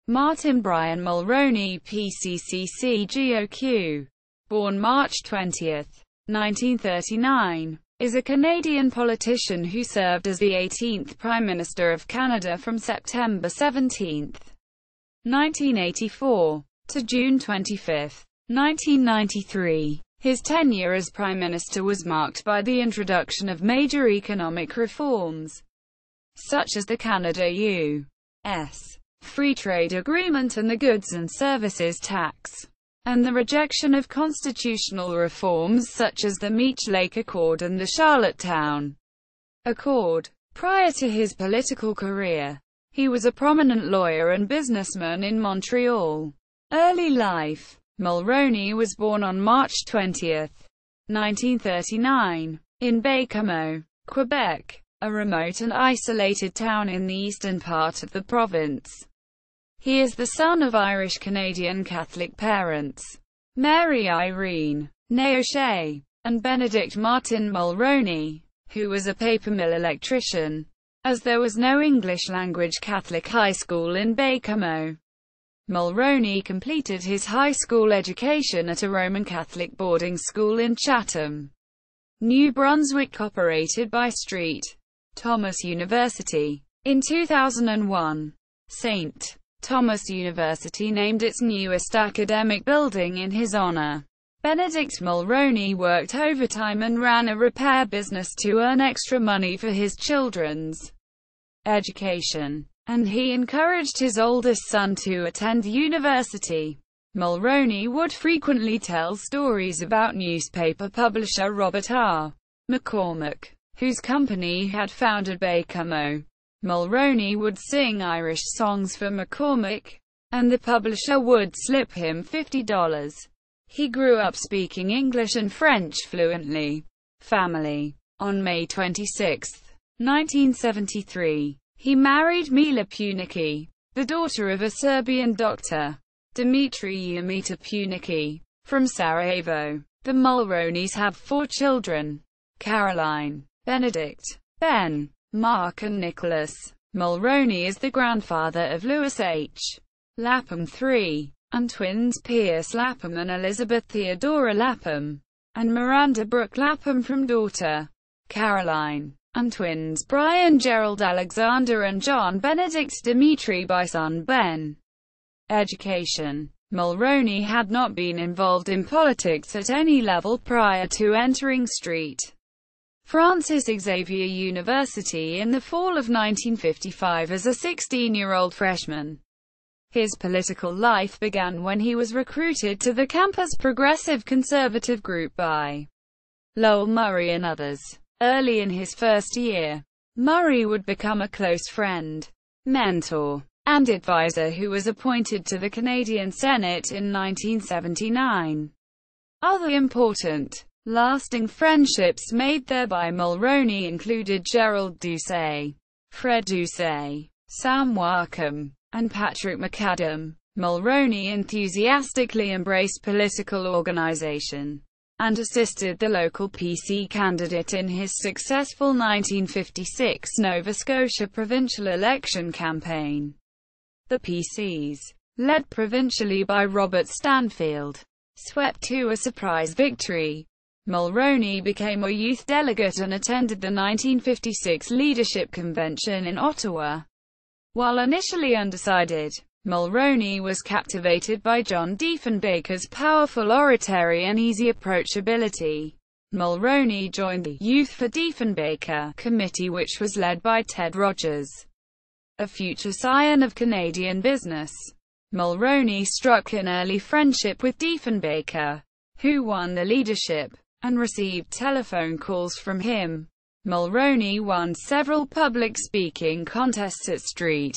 Martin Brian Mulroney, PCCCGOQ, born March 20, 1939, is a Canadian politician who served as the 18th Prime Minister of Canada from September 17, 1984, to June 25, 1993. His tenure as Prime Minister was marked by the introduction of major economic reforms, such as the Canada-U.S. Free Trade Agreement and the Goods and Services Tax, and the rejection of constitutional reforms such as the Meech Lake Accord and the Charlottetown Accord. Prior to his political career, he was a prominent lawyer and businessman in Montreal. Early life. Mulroney was born on March 20, 1939, in Baie-Comeau, Quebec, a remote and isolated town in the eastern part of the province. He is the son of Irish-Canadian Catholic parents, Mary Irene, née O'Shea, and Benedict Martin Mulroney, who was a paper mill electrician, as there was no English-language Catholic high school in Baie-Comeau. Mulroney completed his high school education at a Roman Catholic boarding school in Chatham, New Brunswick operated by St. Thomas University. In 2001, St. Thomas University named its newest academic building in his honor. Benedict Mulroney worked overtime and ran a repair business to earn extra money for his children's education, and he encouraged his oldest son to attend university. Mulroney would frequently tell stories about newspaper publisher Robert R. McCormack, whose company he had founded Baie-Comeau. Mulroney would sing Irish songs for McCormack, and the publisher would slip him $50. He grew up speaking English and French fluently. Family. On May 26, 1973, he married Mila Punicki, the daughter of a Serbian doctor, Dimitri Yamita Punicki, from Sarajevo. The Mulroneys have 4 children: Caroline, Benedict, Ben, Mark and Nicholas. Mulroney is the grandfather of Louis H. Lapham III, and twins Pierce Lapham and Elizabeth Theodora Lapham, and Miranda Brooke Lapham from daughter Caroline, and twins Brian Gerald Alexander and John Benedict Dimitri by son Ben. Education. Mulroney had not been involved in politics at any level prior to entering St. Francis Xavier University in the fall of 1955 as a 16-year-old freshman. His political life began when he was recruited to the campus Progressive Conservative group by Lowell Murray and others. Early in his first year, Murray would become a close friend, mentor, and advisor who was appointed to the Canadian Senate in 1979. Other important, lasting friendships made there by Mulroney included Gerald Doucet, Fred Doucet, Sam Warcombe, and Patrick McAdam. Mulroney enthusiastically embraced political organization and assisted the local PC candidate in his successful 1956 Nova Scotia provincial election campaign. The PCs, led provincially by Robert Stanfield, swept to a surprise victory. Mulroney became a youth delegate and attended the 1956 Leadership Convention in Ottawa. While initially undecided, Mulroney was captivated by John Diefenbaker's powerful oratory and easy approachability. Mulroney joined the Youth for Diefenbaker committee, which was led by Ted Rogers, a future scion of Canadian business. Mulroney struck an early friendship with Diefenbaker, who won the leadership, and received telephone calls from him. Mulroney won several public speaking contests at St.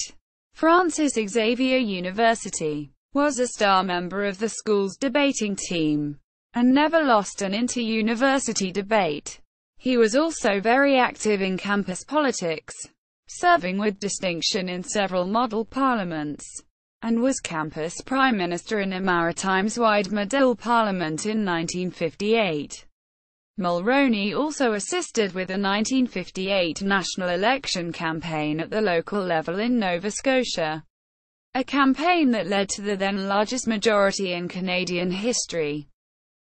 Francis Xavier University, was a star member of the school's debating team, and never lost an inter-university debate. He was also very active in campus politics, serving with distinction in several model parliaments, and was campus prime minister in a Maritimes-wide model parliament in 1958. Mulroney also assisted with the 1958 national election campaign at the local level in Nova Scotia. a campaign that led to the then largest majority in Canadian history.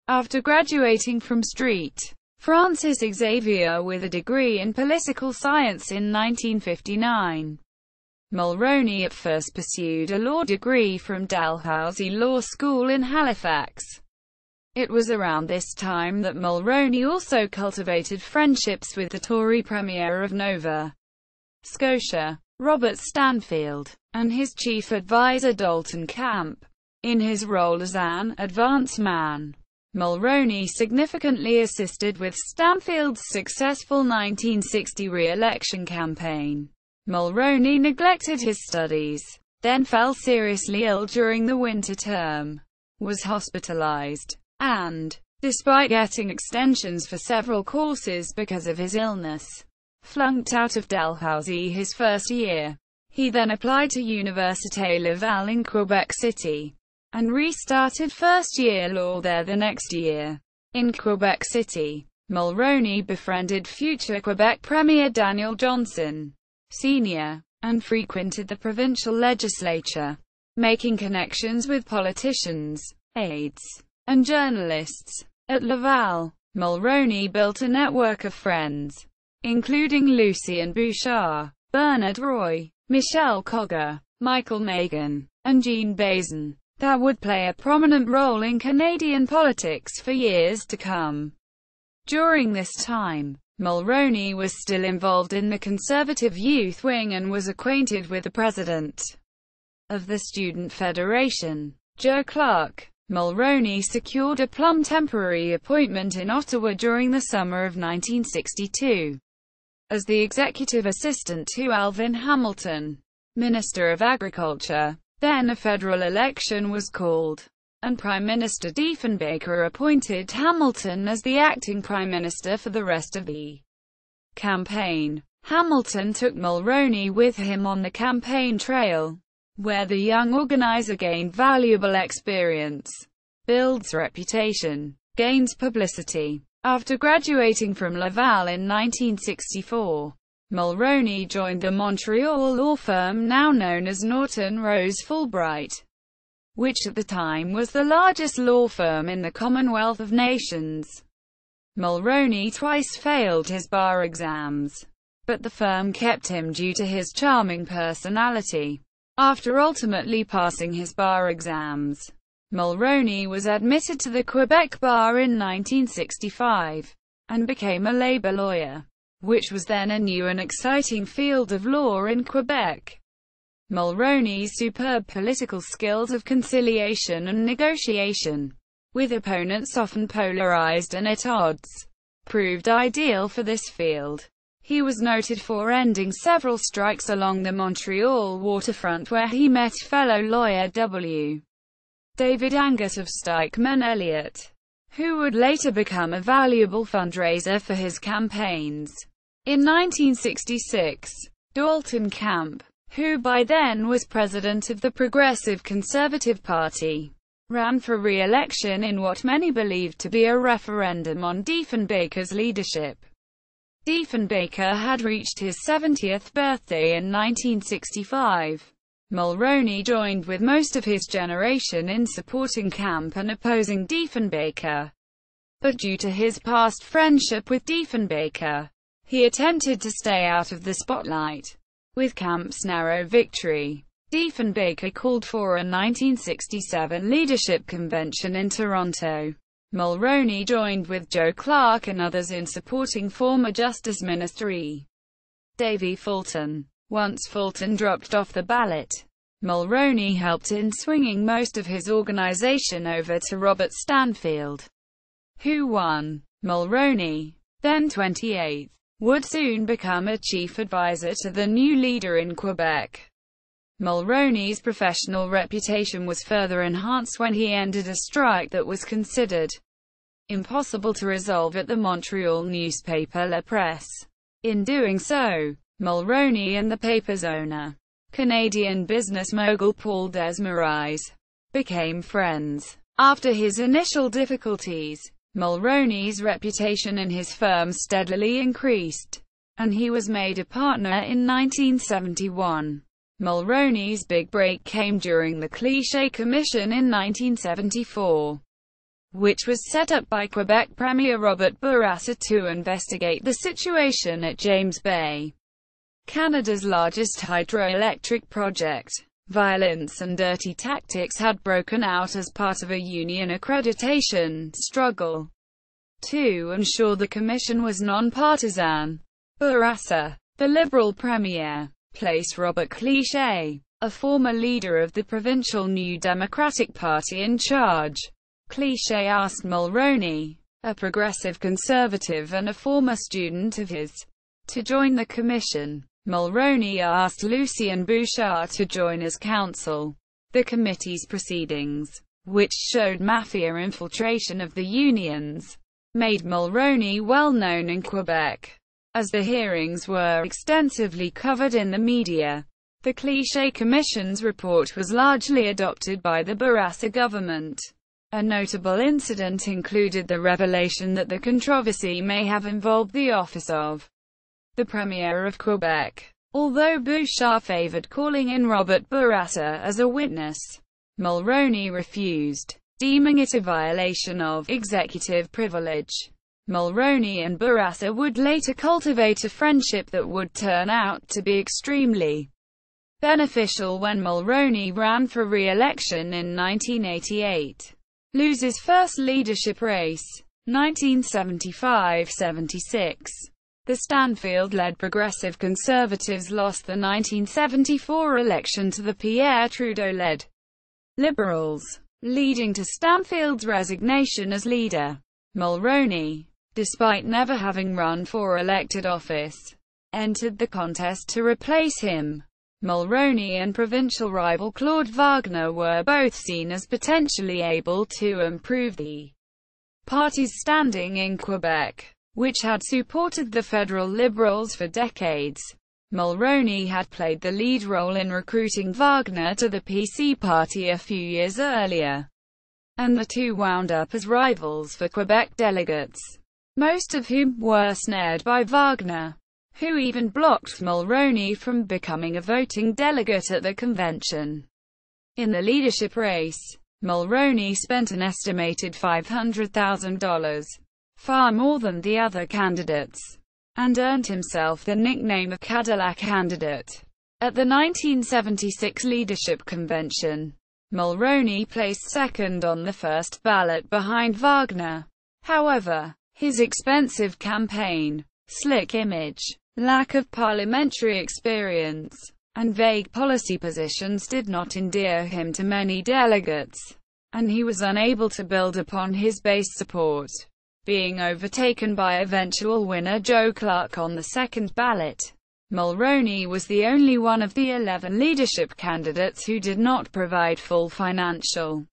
After graduating from St. Francis Xavier with a degree in political science in 1959, Mulroney at first pursued a law degree from Dalhousie Law School in Halifax. It was around this time that Mulroney also cultivated friendships with the Tory Premier of Nova Scotia, Robert Stanfield, and his chief advisor Dalton Camp. In his role as an advance man, Mulroney significantly assisted with Stanfield's successful 1960 re-election campaign. Mulroney neglected his studies, then fell seriously ill during the winter term, was hospitalized, and, despite getting extensions for several courses because of his illness, flunked out of Dalhousie his first year. He then applied to Université Laval in Quebec City, and restarted first-year law there the next year. In Quebec City, Mulroney befriended future Quebec Premier Daniel Johnson, Sr., and frequented the provincial legislature, making connections with politicians, aides, and journalists. At Laval, Mulroney built a network of friends, including Lucien Bouchard, Bernard Roy, Michel Cogger, Michael Megan, and Jean Bazin, that would play a prominent role in Canadian politics for years to come. During this time, Mulroney was still involved in the Conservative youth wing and was acquainted with the president of the Student Federation, Joe Clark. Mulroney secured a plum temporary appointment in Ottawa during the summer of 1962 as the executive assistant to Alvin Hamilton, Minister of Agriculture. Then a federal election was called, and Prime Minister Diefenbaker appointed Hamilton as the acting Prime Minister for the rest of the campaign. Hamilton took Mulroney with him on the campaign trail, where the young organizer gained valuable experience, builds reputation, gains publicity. After graduating from Laval in 1964, Mulroney joined the Montreal law firm now known as Norton Rose Fulbright, which at the time was the largest law firm in the Commonwealth of Nations. Mulroney twice failed his bar exams, but the firm kept him due to his charming personality. After ultimately passing his bar exams, Mulroney was admitted to the Quebec bar in 1965, and became a labor lawyer, which was then a new and exciting field of law in Quebec. Mulroney's superb political skills of conciliation and negotiation, with opponents often polarized and at odds, proved ideal for this field. He was noted for ending several strikes along the Montreal waterfront where he met fellow lawyer W. David Angus of Stikeman Elliott, who would later become a valuable fundraiser for his campaigns. In 1966, Dalton Camp, who by then was president of the Progressive Conservative Party, ran for re-election in what many believed to be a referendum on Diefenbaker's leadership. Diefenbaker had reached his 70th birthday in 1965. Mulroney joined with most of his generation in supporting Camp and opposing Diefenbaker. But due to his past friendship with Diefenbaker, he attempted to stay out of the spotlight. With Camp's narrow victory, Diefenbaker called for a 1967 leadership convention in Toronto. Mulroney joined with Joe Clark and others in supporting former Justice Minister E. Davy Fulton. Once Fulton dropped off the ballot, Mulroney helped in swinging most of his organization over to Robert Stanfield, who won. Mulroney, then 28, would soon become a chief advisor to the new leader in Quebec. Mulroney's professional reputation was further enhanced when he ended a strike that was considered impossible to resolve at the Montreal newspaper La Presse. In doing so, Mulroney and the paper's owner, Canadian business mogul Paul Desmarais, became friends. After his initial difficulties, Mulroney's reputation in his firm steadily increased, and he was made a partner in 1971. Mulroney's big break came during the Cliché Commission in 1974, which was set up by Quebec Premier Robert Bourassa to investigate the situation at James Bay, Canada's largest hydroelectric project. Violence and dirty tactics had broken out as part of a union accreditation struggle to ensure the commission was non-partisan. Bourassa, the Liberal Premier, placed Robert Cliché, a former leader of the provincial New Democratic Party, in charge. Cliché asked Mulroney, a progressive conservative and a former student of his, to join the commission. Mulroney asked Lucien Bouchard to join as counsel. The committee's proceedings, which showed mafia infiltration of the unions, made Mulroney well known in Quebec. As the hearings were extensively covered in the media, the Cliché Commission's report was largely adopted by the Bourassa government. A notable incident included the revelation that the controversy may have involved the office of the Premier of Quebec. Although Bouchard favored calling in Robert Bourassa as a witness, Mulroney refused, deeming it a violation of executive privilege. Mulroney and Bourassa would later cultivate a friendship that would turn out to be extremely beneficial when Mulroney ran for re-election in 1988. Loses first leadership race, 1975-76. The Stanfield-led Progressive Conservatives lost the 1974 election to the Pierre Trudeau-led Liberals, leading to Stanfield's resignation as leader. Mulroney, despite never having run for elected office, entered the contest to replace him. Mulroney and provincial rival Claude Wagner were both seen as potentially able to improve the party's standing in Quebec, which had supported the federal Liberals for decades. Mulroney had played the lead role in recruiting Wagner to the PC party a few years earlier, and the two wound up as rivals for Quebec delegates, most of whom were snared by Wagner, who even blocked Mulroney from becoming a voting delegate at the convention. In the leadership race, Mulroney spent an estimated $500,000, far more than the other candidates, and earned himself the nickname of Cadillac candidate. At the 1976 leadership convention, Mulroney placed second on the first ballot behind Wagner. However, his expensive campaign, slick image, lack of parliamentary experience, and vague policy positions did not endear him to many delegates, and he was unable to build upon his base support, being overtaken by eventual winner Joe Clark on the second ballot. Mulroney was the only one of the 11 leadership candidates who did not provide full financial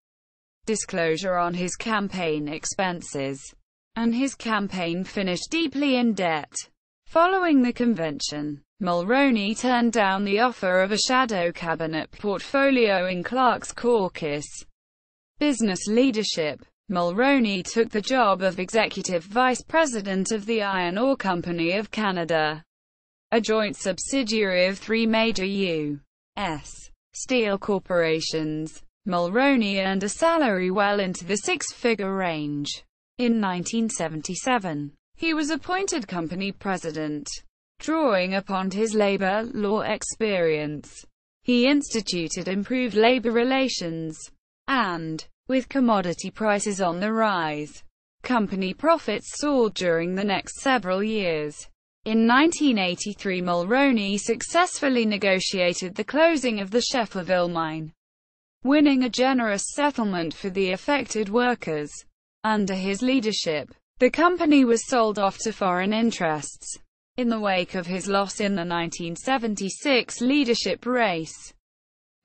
disclosure on his campaign expenses, and his campaign finished deeply in debt. Following the convention, Mulroney turned down the offer of a shadow cabinet portfolio in Clark's caucus business leadership. Mulroney took the job of executive vice president of the Iron Ore Company of Canada, a joint subsidiary of three major U.S. steel corporations. Mulroney earned a salary well into the six-figure range. In 1977, he was appointed company president. Drawing upon his labor law experience, he instituted improved labor relations, and, with commodity prices on the rise, company profits soared during the next several years. In 1983, Mulroney successfully negotiated the closing of the Schefferville mine, winning a generous settlement for the affected workers. Under his leadership, the company was sold off to foreign interests. In the wake of his loss in the 1976 leadership race,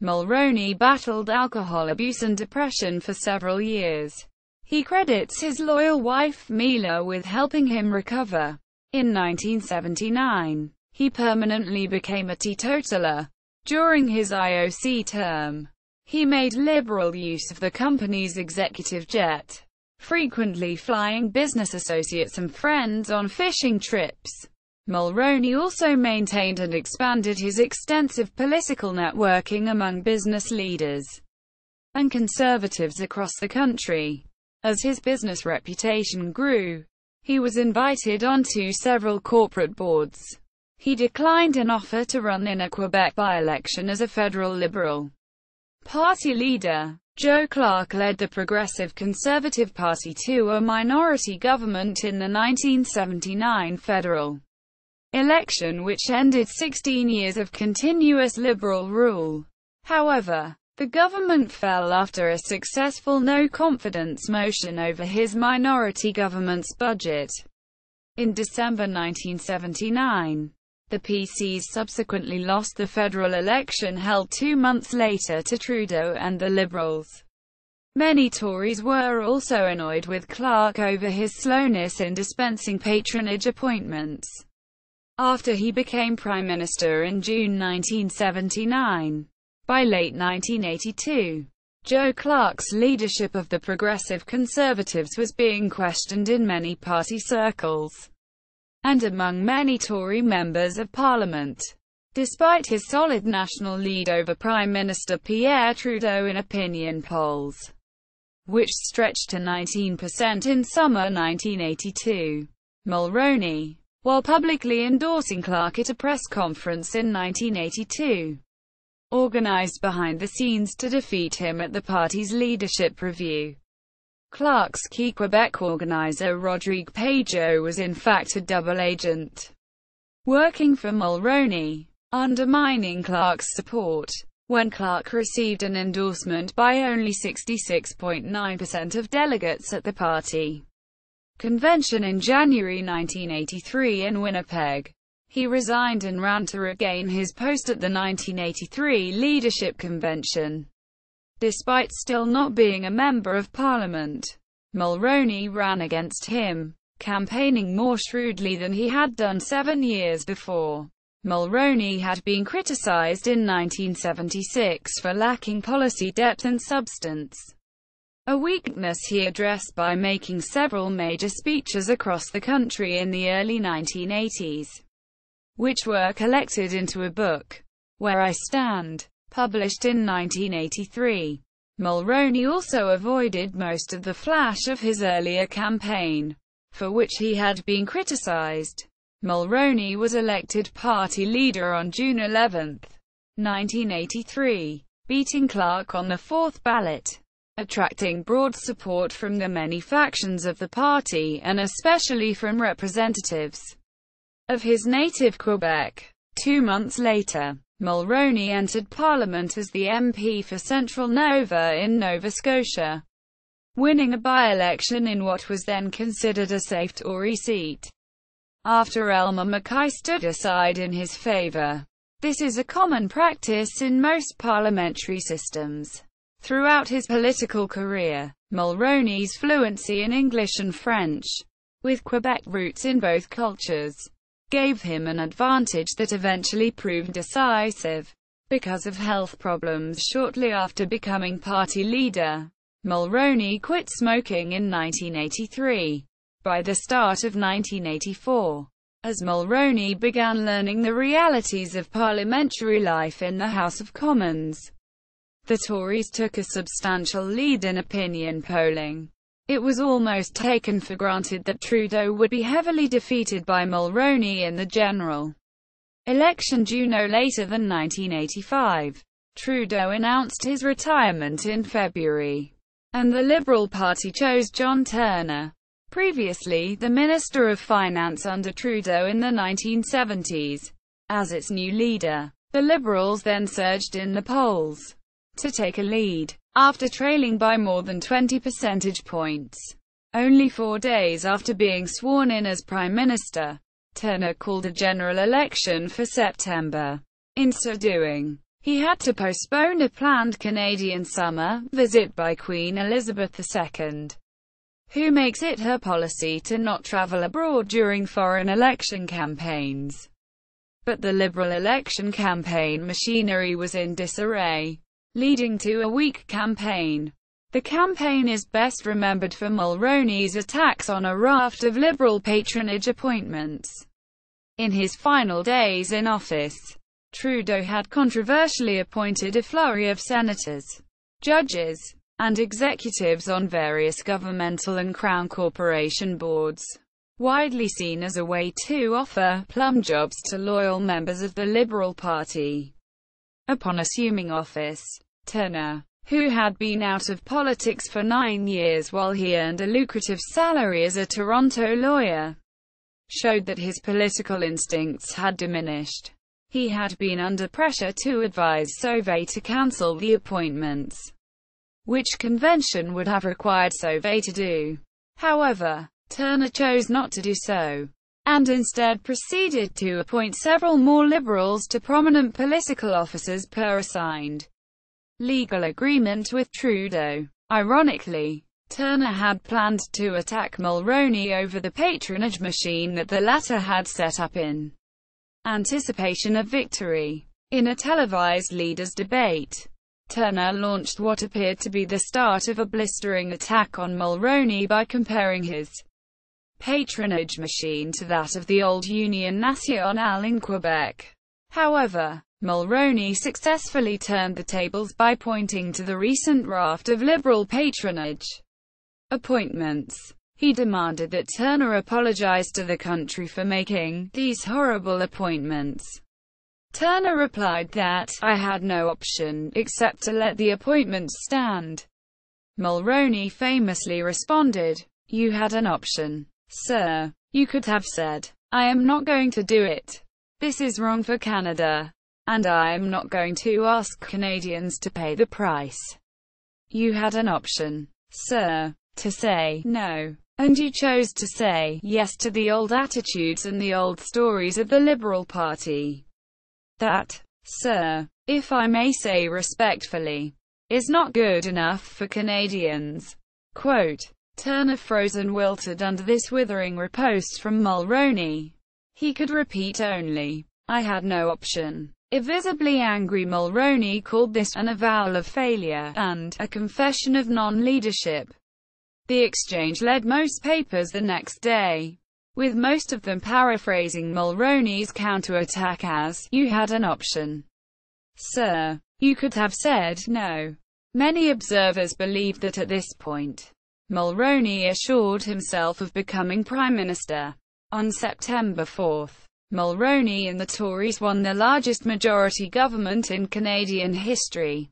Mulroney battled alcohol abuse and depression for several years. He credits his loyal wife Mila with helping him recover. In 1979, he permanently became a teetotaler. During his IOC term, he made liberal use of the company's executive jet, frequently flying business associates and friends on fishing trips. Mulroney also maintained and expanded his extensive political networking among business leaders and conservatives across the country. As his business reputation grew, he was invited onto several corporate boards. He declined an offer to run in a Quebec by-election as a federal Liberal Party leader. Joe Clark led the Progressive Conservative Party to a minority government in the 1979 federal election, which ended 16 years of continuous Liberal rule. However, the government fell after a successful no-confidence motion over his minority government's budget. In December 1979, the PCs subsequently lost the federal election held 2 months later to Trudeau and the Liberals. Many Tories were also annoyed with Clark over his slowness in dispensing patronage appointments. After he became Prime Minister in June 1979, by late 1982, Joe Clark's leadership of the Progressive Conservatives was being questioned in many party circles and among many Tory members of Parliament. Despite his solid national lead over Prime Minister Pierre Trudeau in opinion polls, which stretched to 19% in summer 1982, Mulroney, while publicly endorsing Clark at a press conference in 1982, organized behind the scenes to defeat him at the party's leadership review. Clark's key Quebec organizer Rodrigue Pajot was in fact a double agent, working for Mulroney, undermining Clark's support. When Clark received an endorsement by only 66.9% of delegates at the party convention in January 1983 in Winnipeg, he resigned and ran to regain his post at the 1983 Leadership Convention. Despite still not being a member of Parliament, Mulroney ran against him, campaigning more shrewdly than he had done 7 years before. Mulroney had been criticized in 1976 for lacking policy depth and substance, a weakness he addressed by making several major speeches across the country in the early 1980s, which were collected into a book, Where I Stand, published in 1983. Mulroney also avoided most of the flash of his earlier campaign, for which he had been criticized. Mulroney was elected party leader on June 11, 1983, beating Clark on the fourth ballot, attracting broad support from the many factions of the party and especially from representatives of his native Quebec. 2 months later, Mulroney entered Parliament as the MP for Central Nova in Nova Scotia, winning a by-election in what was then considered a safe Tory seat, after Elmer Mackay stood aside in his favour. This is a common practice in most parliamentary systems. Throughout his political career, Mulroney's fluency in English and French, with Quebec roots in both cultures, gave him an advantage that eventually proved decisive. Because of health problems shortly after becoming party leader, Mulroney quit smoking in 1983. By the start of 1984, as Mulroney began learning the realities of parliamentary life in the House of Commons, the Tories took a substantial lead in opinion polling. It was almost taken for granted that Trudeau would be heavily defeated by Mulroney in the general election due no later than 1985. Trudeau announced his retirement in February, and the Liberal Party chose John Turner, previously the Minister of Finance under Trudeau in the 1970s, as its new leader. The Liberals then surged in the polls to take a lead, after trailing by more than 20 percentage points. Only 4 days after being sworn in as Prime Minister, Turner called a general election for September. In so doing, he had to postpone a planned Canadian summer visit by Queen Elizabeth II, who makes it her policy to not travel abroad during foreign election campaigns. But the Liberal election campaign machinery was in disarray, leading to a weak campaign. The campaign is best remembered for Mulroney's attacks on a raft of Liberal patronage appointments. In his final days in office, Trudeau had controversially appointed a flurry of senators, judges, and executives on various governmental and Crown Corporation boards, widely seen as a way to offer plum jobs to loyal members of the Liberal Party. Upon assuming office, Turner, who had been out of politics for 9 years while he earned a lucrative salary as a Toronto lawyer, showed that his political instincts had diminished. He had been under pressure to advise Sauvé to cancel the appointments, which convention would have required Sauvé to do. However, Turner chose not to do so, and instead proceeded to appoint several more Liberals to prominent political offices per assigned legal agreement with Trudeau. Ironically, Turner had planned to attack Mulroney over the patronage machine that the latter had set up in anticipation of victory. In a televised leaders' debate, Turner launched what appeared to be the start of a blistering attack on Mulroney by comparing his patronage machine to that of the old Union Nationale in Quebec. However, Mulroney successfully turned the tables by pointing to the recent raft of Liberal patronage appointments. He demanded that Turner apologize to the country for making these horrible appointments. Turner replied that, "I had no option except to let the appointments stand." Mulroney famously responded, "You had an option, sir. You could have said, 'I am not going to do it. This is wrong for Canada, and I am not going to ask Canadians to pay the price.' You had an option, sir, to say no, and you chose to say yes to the old attitudes and the old stories of the Liberal Party. That, sir, if I may say respectfully, is not good enough for Canadians." Quote, Turner froze and wilted under this withering riposte from Mulroney. He could repeat only, "I had no option." A visibly angry Mulroney called this an avowal of failure and a confession of non-leadership. The exchange led most papers the next day, with most of them paraphrasing Mulroney's counterattack as, "You had an option, sir. You could have said no." Many observers believed that at this point, Mulroney assured himself of becoming Prime Minister. On September 4, Mulroney and the Tories won the largest majority government in Canadian history.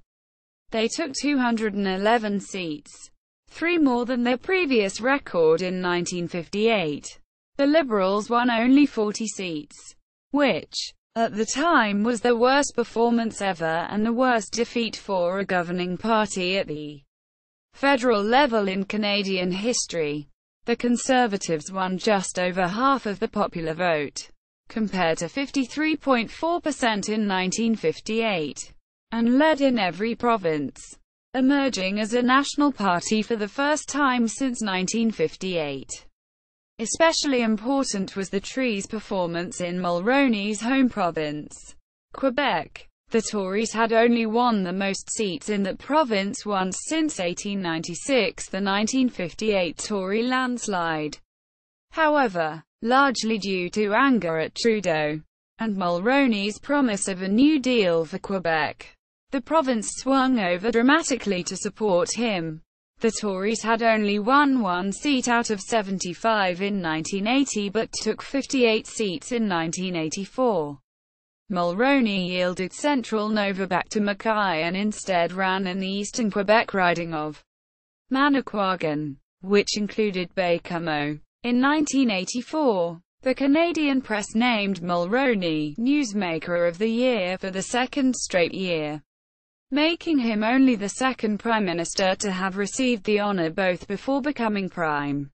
They took 211 seats, 3 more than their previous record in 1958. The Liberals won only 40 seats, which, at the time, was their worst performance ever and the worst defeat for a governing party at the federal level in Canadian history. The Conservatives won just over half of the popular vote, compared to 53.4% in 1958, and led in every province, emerging as a national party for the first time since 1958. Especially important was the Trees' performance in Mulroney's home province, Quebec. The Tories had only won the most seats in that province once since 1896, the 1958 Tory landslide. However, largely due to anger at Trudeau and Mulroney's promise of a New Deal for Quebec, the province swung over dramatically to support him. The Tories had only won 1 seat out of 75 in 1980 but took 58 seats in 1984. Mulroney yielded Central Nova back to Mackay and instead ran in the eastern Quebec riding of Manicouagan, which included Baie-Comeau. In 1984, the Canadian press named Mulroney Newsmaker of the Year for the second straight year, making him only the second Prime Minister to have received the honour both before becoming Prime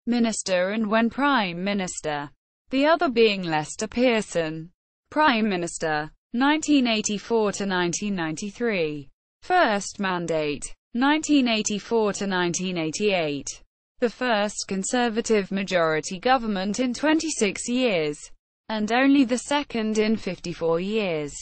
Minister and when Prime Minister, the other being Lester Pearson. Prime Minister, 1984 to 1993. First mandate, 1984 to 1988. The first Conservative majority government in 26 years, and only the second in 54 years.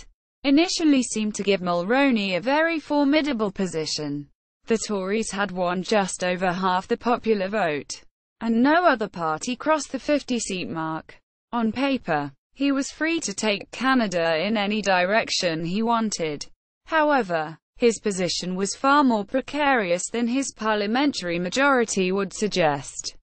Initially seemed to give Mulroney a very formidable position. The Tories had won just over half the popular vote, and no other party crossed the 50-seat mark. On paper, He was free to take Canada in any direction he wanted. However, his position was far more precarious than his parliamentary majority would suggest.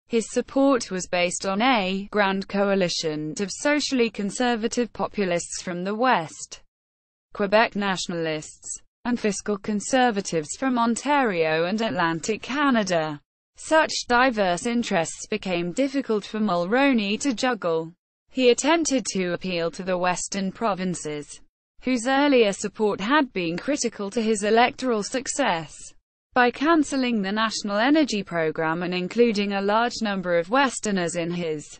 His support was based on a grand coalition of socially conservative populists from the West, Quebec nationalists, and fiscal conservatives from Ontario and Atlantic Canada. Such diverse interests became difficult for Mulroney to juggle. He attempted to appeal to the Western provinces, whose earlier support had been critical to his electoral success, by cancelling the national energy program and including a large number of Westerners in his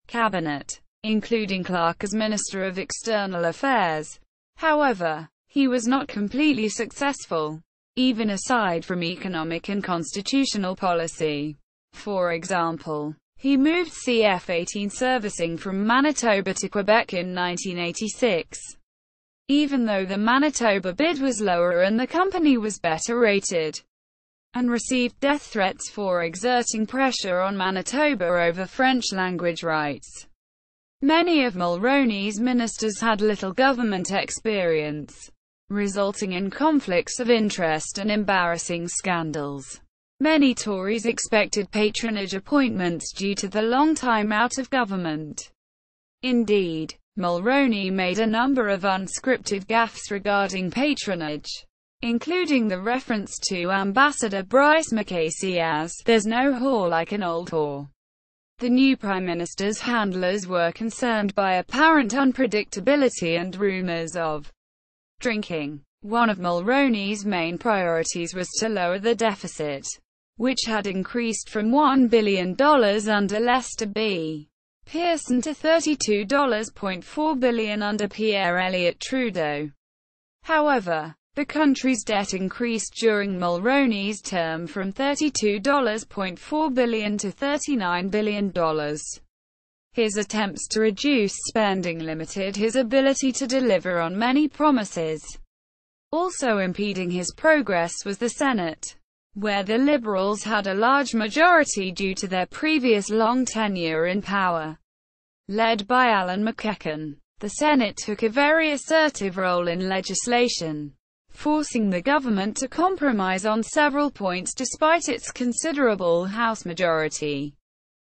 cabinet, including Clark as Minister of External Affairs. However, he was not completely successful, even aside from economic and constitutional policy. For example, he moved CF-18 servicing from Manitoba to Quebec in 1986. Even though the Manitoba bid was lower and the company was better rated, and received death threats for exerting pressure on Manitoba over French language rights. Many of Mulroney's ministers had little government experience, resulting in conflicts of interest and embarrassing scandals. Many Tories expected patronage appointments due to the long time out of government. Indeed, Mulroney made a number of unscripted gaffes regarding patronage, including the reference to Ambassador Bryce McCasey as, "There's no whore like an old whore." The new Prime Minister's handlers were concerned by apparent unpredictability and rumors of drinking. One of Mulroney's main priorities was to lower the deficit, which had increased from $1 billion under Lester B. Pearson to $32.4 billion under Pierre Elliott Trudeau. However, the country's debt increased during Mulroney's term from $32.4 billion to $39 billion. His attempts to reduce spending limited his ability to deliver on many promises. Also impeding his progress was the Senate, where the Liberals had a large majority due to their previous long tenure in power. Led by Alan McEachin, the Senate took a very assertive role in legislation, forcing the government to compromise on several points despite its considerable House majority.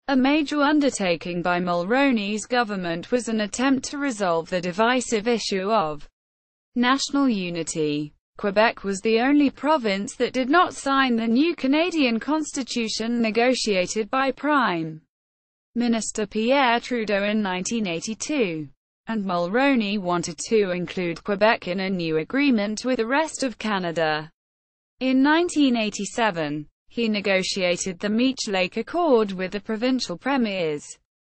A major undertaking by Mulroney's government was an attempt to resolve the divisive issue of national unity. Quebec was the only province that did not sign the new Canadian Constitution negotiated by Prime Minister Pierre Trudeau in 1982, and Mulroney wanted to include Quebec in a new agreement with the rest of Canada. In 1987, he negotiated the Meech Lake Accord with the provincial premiers,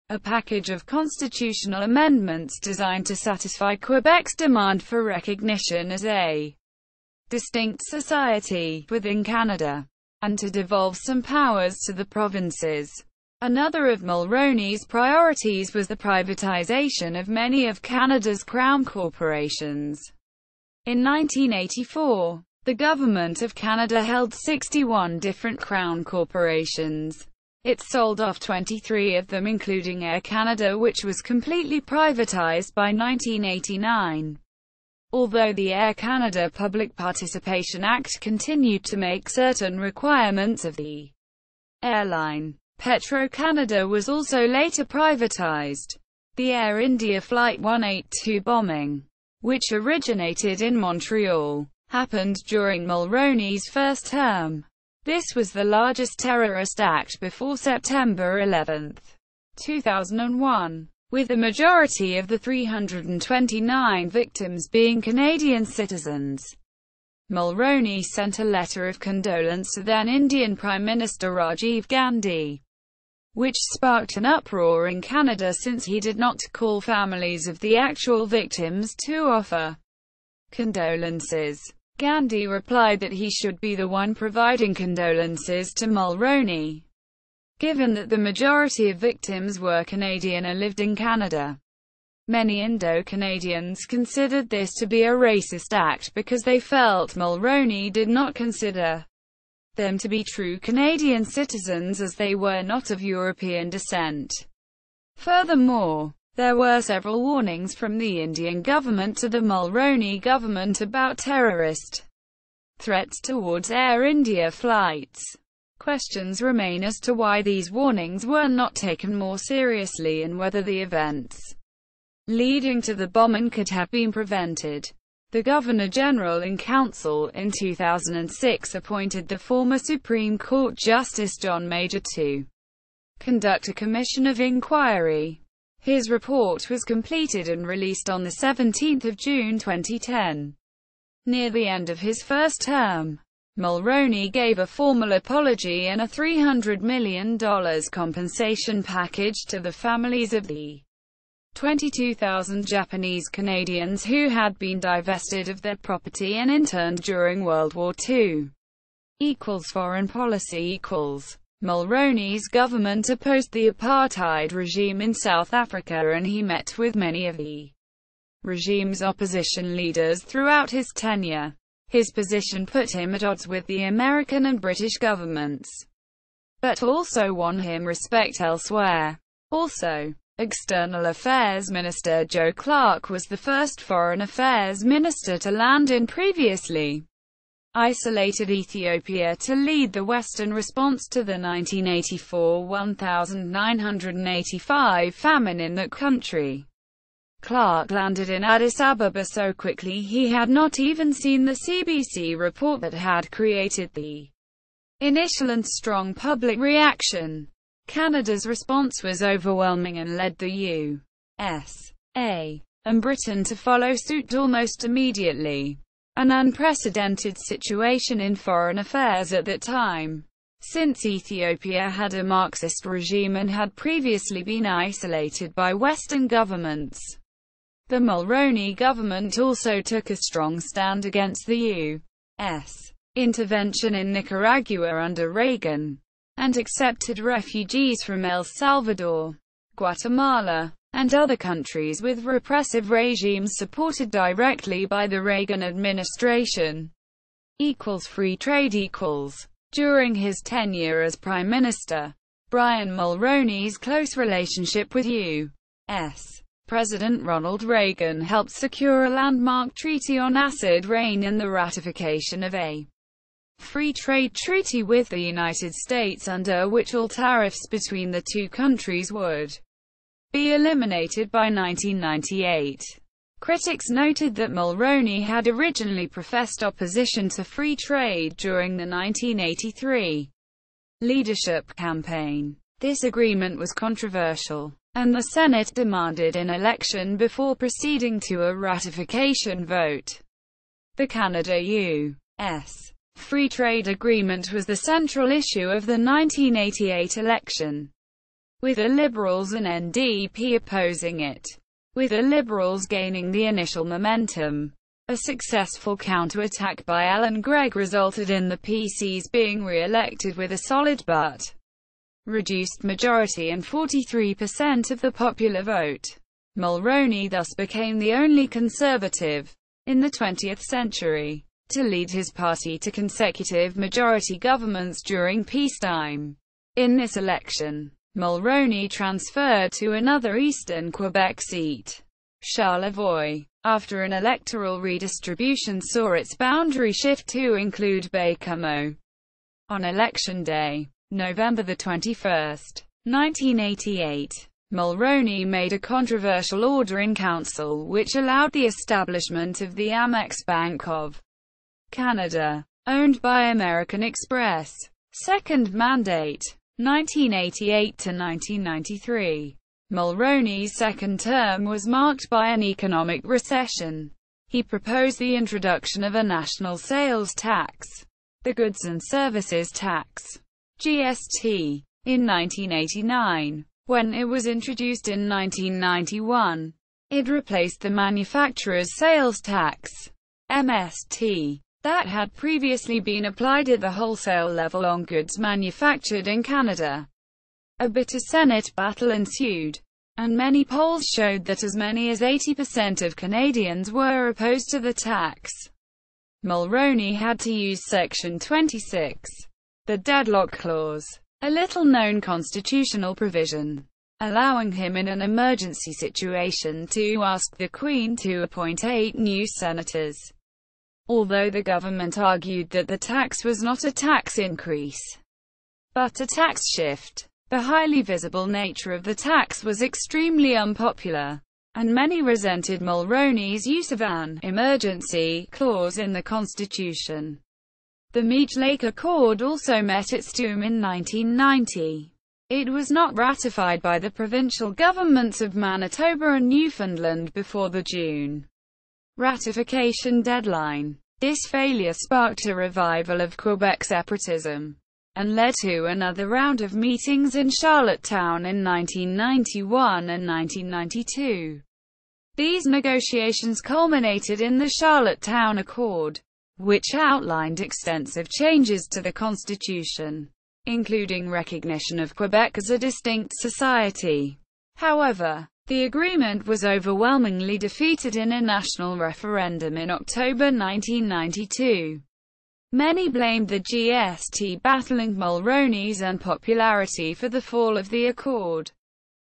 a package of constitutional amendments designed to satisfy Quebec's demand for recognition as a distinct society within Canada, and to devolve some powers to the provinces. Another of Mulroney's priorities was the privatization of many of Canada's crown corporations. In 1984, the Government of Canada held 61 different crown corporations. It sold off 23 of them, including Air Canada, which was completely privatized by 1989. Although the Air Canada Public Participation Act continued to make certain requirements of the airline, Petro-Canada was also later privatized. The Air India Flight 182 bombing, which originated in Montreal, happened during Mulroney's first term. This was the largest terrorist act before September 11, 2001, with the majority of the 329 victims being Canadian citizens. Mulroney sent a letter of condolence to then Indian Prime Minister Rajiv Gandhi, which sparked an uproar in Canada since he did not call families of the actual victims to offer condolences. Gandhi replied that he should be the one providing condolences to Mulroney, given that the majority of victims were Canadian and lived in Canada. Many Indo-Canadians considered this to be a racist act because they felt Mulroney did not consider them to be true Canadian citizens as they were not of European descent. Furthermore, There were several warnings from the Indian government to the Mulroney government about terrorist threats towards Air India flights. Questions remain as to why these warnings were not taken more seriously and whether the events leading to the bombing could have been prevented. The Governor-General in Council in 2006 appointed the former Supreme Court Justice John Major to conduct a commission of inquiry. His report was completed and released on 17 June 2010. Near the end of his first term, Mulroney gave a formal apology and a $300 million compensation package to the families of the 22,000 Japanese Canadians who had been divested of their property and interned during World War II. Foreign policy. Mulroney's government opposed the apartheid regime in South Africa and he met with many of the regime's opposition leaders throughout his tenure. His position put him at odds with the American and British governments, but also won him respect elsewhere. External Affairs Minister Joe Clark was the first Foreign Affairs Minister to land in previously isolated Ethiopia to lead the Western response to the 1984 1985 famine in that country. Clark landed in Addis Ababa so quickly he had not even seen the CBC report that had created the initial and strong public reaction. Canada's response was overwhelming and led the USA and Britain to follow suit almost immediately. An unprecedented situation in foreign affairs at that time, since Ethiopia had a Marxist regime and had previously been isolated by Western governments. The Mulroney government also took a strong stand against the U.S. intervention in Nicaragua under Reagan, and accepted refugees from El Salvador, Guatemala, and other countries with repressive regimes supported directly by the Reagan administration. Free trade. During his tenure as Prime Minister, Brian Mulroney's close relationship with U.S. President Ronald Reagan helped secure a landmark treaty on acid rain and the ratification of a free trade treaty with the United States under which all tariffs between the two countries would be eliminated by 1998. Critics noted that Mulroney had originally professed opposition to free trade during the 1983 leadership campaign. This agreement was controversial, and the Senate demanded an election before proceeding to a ratification vote. The Canada-U.S. Free Trade Agreement was the central issue of the 1988 election, with the Liberals and NDP opposing it, with the Liberals gaining the initial momentum. A successful counterattack by Alan Gregg resulted in the PCs being re-elected with a solid but reduced majority and 43% of the popular vote. Mulroney thus became the only Conservative in the 20th century to lead his party to consecutive majority governments during peacetime. In this election, Mulroney transferred to another eastern Quebec seat, Charlevoix, after an electoral redistribution saw its boundary shift to include Baie-Comeau. On Election Day, November 21, 1988, Mulroney made a controversial order in council which allowed the establishment of the Amex Bank of Canada, owned by American Express. Second mandate, 1988 to 1993. Mulroney's second term was marked by an economic recession. He proposed the introduction of a national sales tax, the Goods and Services Tax, GST, in 1989. When it was introduced in 1991, it replaced the Manufacturer's Sales Tax, MST, that had previously been applied at the wholesale level on goods manufactured in Canada. A bitter Senate battle ensued, and many polls showed that as many as 80% of Canadians were opposed to the tax. Mulroney had to use Section 26, the deadlock clause, a little-known constitutional provision, allowing him in an emergency situation to ask the Queen to appoint 8 new senators. Although the government argued that the tax was not a tax increase, but a tax shift, the highly visible nature of the tax was extremely unpopular, and many resented Mulroney's use of an emergency clause in the Constitution. The Meech Lake Accord also met its doom in 1990. It was not ratified by the provincial governments of Manitoba and Newfoundland before the June ratification deadline. This failure sparked a revival of Quebec separatism, and led to another round of meetings in Charlottetown in 1991 and 1992. These negotiations culminated in the Charlottetown Accord, which outlined extensive changes to the Constitution, including recognition of Quebec as a distinct society. However, the agreement was overwhelmingly defeated in a national referendum in October 1992. Many blamed the GST battle and Mulroney's unpopularity for the fall of the Accord.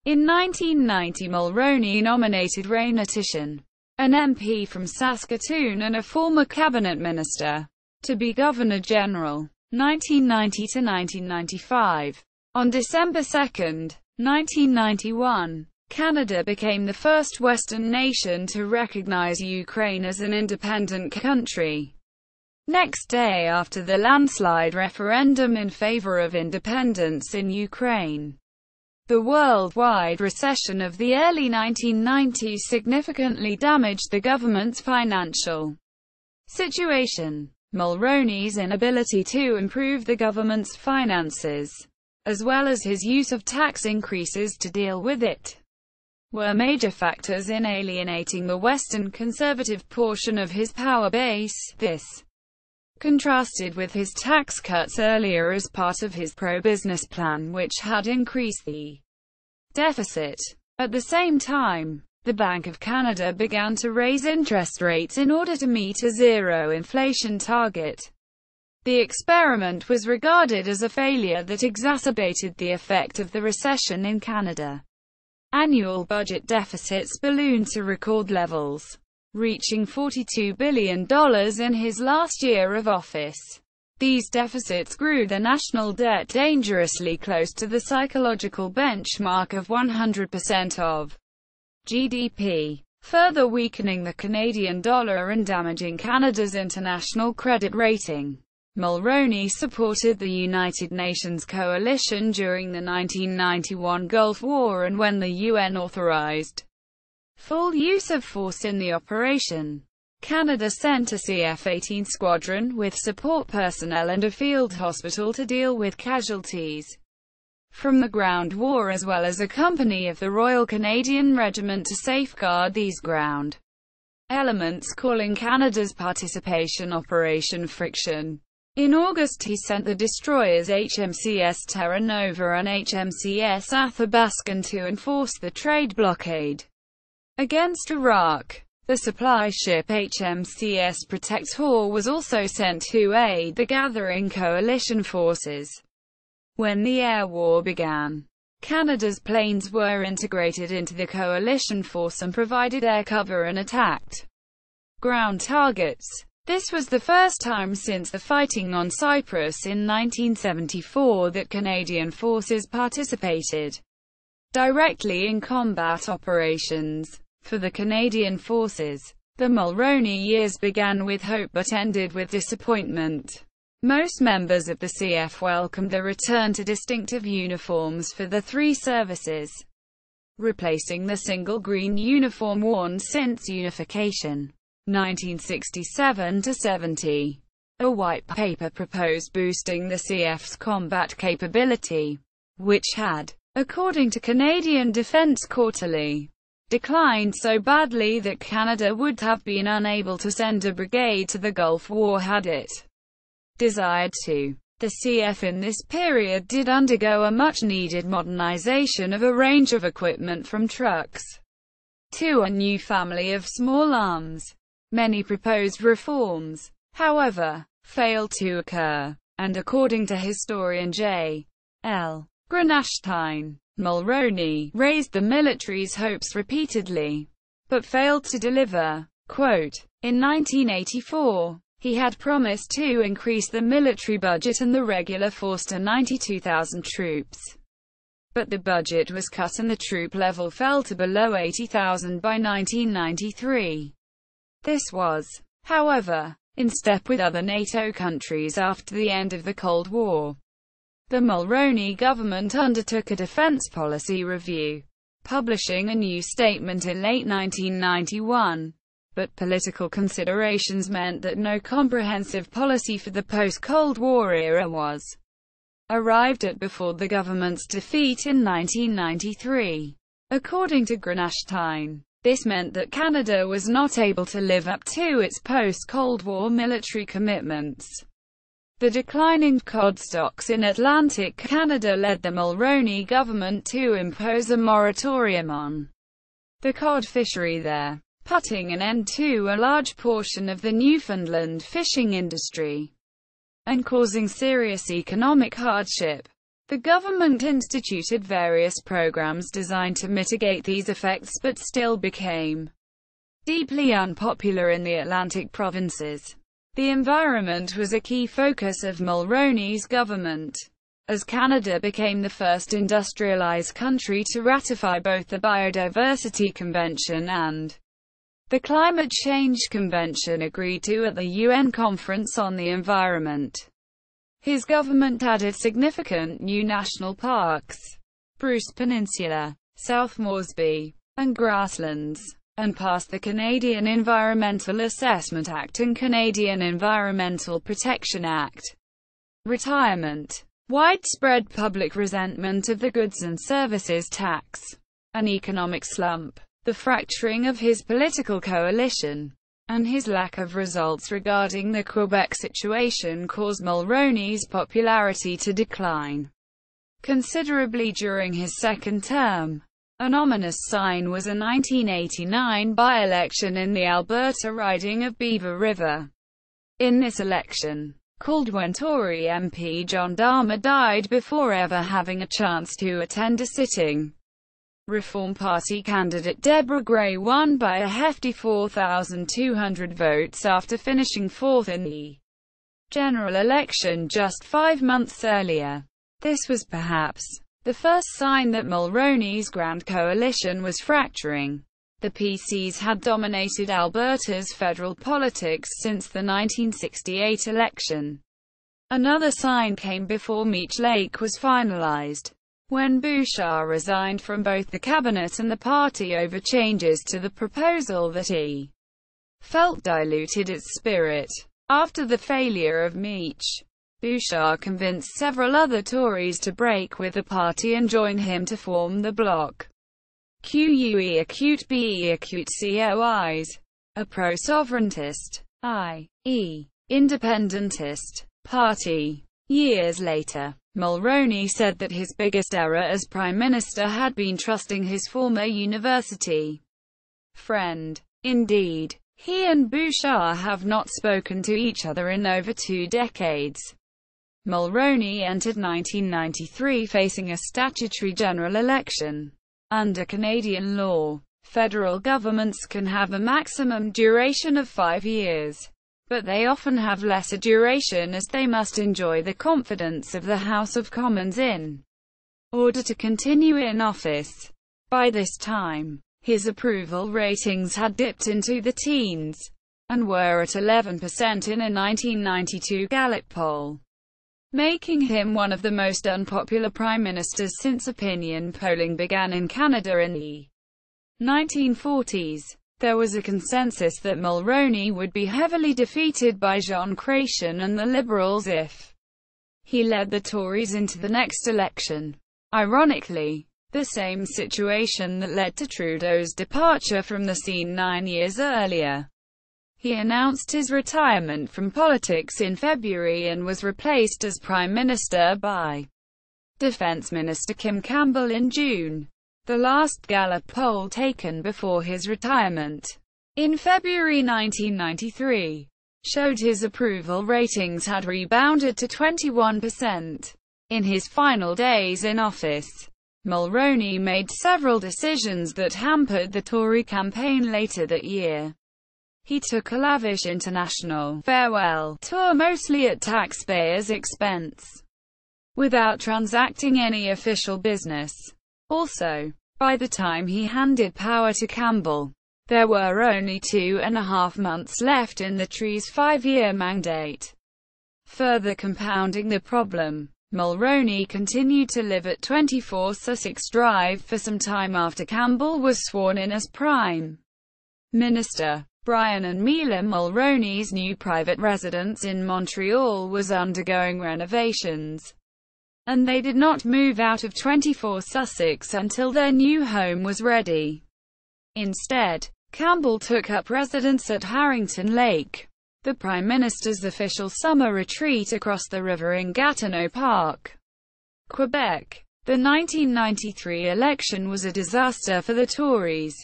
In 1990, Mulroney nominated Raina Tishan, an MP from Saskatoon and a former cabinet minister, to be Governor-General, 1990 to 1995. On December 2, 1991, Canada became the first Western nation to recognize Ukraine as an independent country. Next day after the landslide referendum in favor of independence in Ukraine, the worldwide recession of the early 1990s significantly damaged the government's financial situation. Mulroney's inability to improve the government's finances, as well as his use of tax increases to deal with it, were major factors in alienating the Western conservative portion of his power base. This contrasted with his tax cuts earlier as part of his pro-business plan, which had increased the deficit. At the same time, the Bank of Canada began to raise interest rates in order to meet a zero inflation target. The experiment was regarded as a failure that exacerbated the effect of the recession in Canada. Annual budget deficits ballooned to record levels, reaching $42 billion in his last year of office. These deficits grew the national debt dangerously close to the psychological benchmark of 100% of GDP, further weakening the Canadian dollar and damaging Canada's international credit rating. Mulroney supported the United Nations coalition during the 1991 Gulf War, and when the UN authorized full use of force in the operation, Canada sent a CF-18 squadron with support personnel and a field hospital to deal with casualties from the ground war, as well as a company of the Royal Canadian Regiment to safeguard these ground elements, calling Canada's participation Operation Friction. In August he sent the destroyers HMCS Terra Nova and HMCS Athabascan to enforce the trade blockade against Iraq. The supply ship HMCS Protector was also sent to aid the gathering coalition forces. When the air war began, Canada's planes were integrated into the coalition force and provided air cover and attacked ground targets. This was the first time since the fighting on Cyprus in 1974 that Canadian forces participated directly in combat operations. For the Canadian forces, the Mulroney years began with hope but ended with disappointment. Most members of the CF welcomed the return to distinctive uniforms for the three services, replacing the single green uniform worn since unification, 1967–70. A white paper proposed boosting the CF's combat capability, which had, according to Canadian Defence Quarterly, declined so badly that Canada would have been unable to send a brigade to the Gulf War had it desired to. The CF in this period did undergo a much-needed modernization of a range of equipment from trucks to a new family of small arms. Many proposed reforms, however, failed to occur, and according to historian J. L. Granatstein, Mulroney raised the military's hopes repeatedly, but failed to deliver. Quote, in 1984, he had promised to increase the military budget and the regular force to 92,000 troops. But the budget was cut and the troop level fell to below 80,000 by 1993. This was, however, in step with other NATO countries after the end of the Cold War. The Mulroney government undertook a defense policy review, publishing a new statement in late 1991. But political considerations meant that no comprehensive policy for the post-Cold War era was arrived at before the government's defeat in 1993. According to Granastein, this meant that Canada was not able to live up to its post-Cold War military commitments. The declining cod stocks in Atlantic Canada led the Mulroney government to impose a moratorium on the cod fishery there, putting an end to a large portion of the Newfoundland fishing industry, and causing serious economic hardship. The government instituted various programs designed to mitigate these effects but still became deeply unpopular in the Atlantic provinces. The environment was a key focus of Mulroney's government, as Canada became the first industrialized country to ratify both the Biodiversity Convention and the Climate Change Convention agreed to at the UN Conference on the Environment. His government added significant new national parks, Bruce Peninsula, South Moresby, and Grasslands, and passed the Canadian Environmental Assessment Act and Canadian Environmental Protection Act. Retirement. Widespread public resentment of the goods and services tax. An economic slump. The fracturing of his political coalition, and his lack of results regarding the Quebec situation caused Mulroney's popularity to decline considerably during his second term. An ominous sign was a 1989 by-election in the Alberta riding of Beaver River. In this election, called when Tory MP John Dahmer died before ever having a chance to attend a sitting, Reform Party candidate Deborah Gray won by a hefty 4,200 votes after finishing fourth in the general election just 5 months earlier. This was perhaps the first sign that Mulroney's Grand Coalition was fracturing. The PCs had dominated Alberta's federal politics since the 1968 election. Another sign came before Meech Lake was finalized, when Bouchard resigned from both the cabinet and the party over changes to the proposal that he felt diluted its spirit. After the failure of Meech, Bouchard convinced several other Tories to break with the party and join him to form the Bloc. QUE Acute BE Acute COIs, a pro-sovereigntist, i.e., independentist, party. Years later, Mulroney said that his biggest error as Prime Minister had been trusting his former university friend. Indeed, he and Bouchard have not spoken to each other in over 2 decades. Mulroney entered 1993 facing a statutory general election. Under Canadian law, federal governments can have a maximum duration of 5 years, but they often have lesser duration as they must enjoy the confidence of the House of Commons in order to continue in office. By this time, his approval ratings had dipped into the teens, and were at 11% in a 1992 Gallup poll, making him one of the most unpopular prime ministers since opinion polling began in Canada in the 1940s. There was a consensus that Mulroney would be heavily defeated by Jean Chrétien and the Liberals if he led the Tories into the next election. Ironically, the same situation that led to Trudeau's departure from the scene 9 years earlier. He announced his retirement from politics in February and was replaced as Prime Minister by Defence Minister Kim Campbell in June. The last Gallup poll taken before his retirement, in February 1993, showed his approval ratings had rebounded to 21%. In his final days in office, Mulroney made several decisions that hampered the Tory campaign later that year. He took a lavish international farewell tour, mostly at taxpayers' expense, without transacting any official business. Also, by the time he handed power to Campbell, there were only 2.5 months left in the Tree's 5-year mandate. Further compounding the problem, Mulroney continued to live at 24 Sussex Drive for some time after Campbell was sworn in as Prime Minister. Brian and Mila Mulroney's new private residence in Montreal was undergoing renovations, and they did not move out of 24 Sussex until their new home was ready. Instead, Campbell took up residence at Harrington Lake, the Prime Minister's official summer retreat across the river in Gatineau Park, Quebec. The 1993 election was a disaster for the Tories.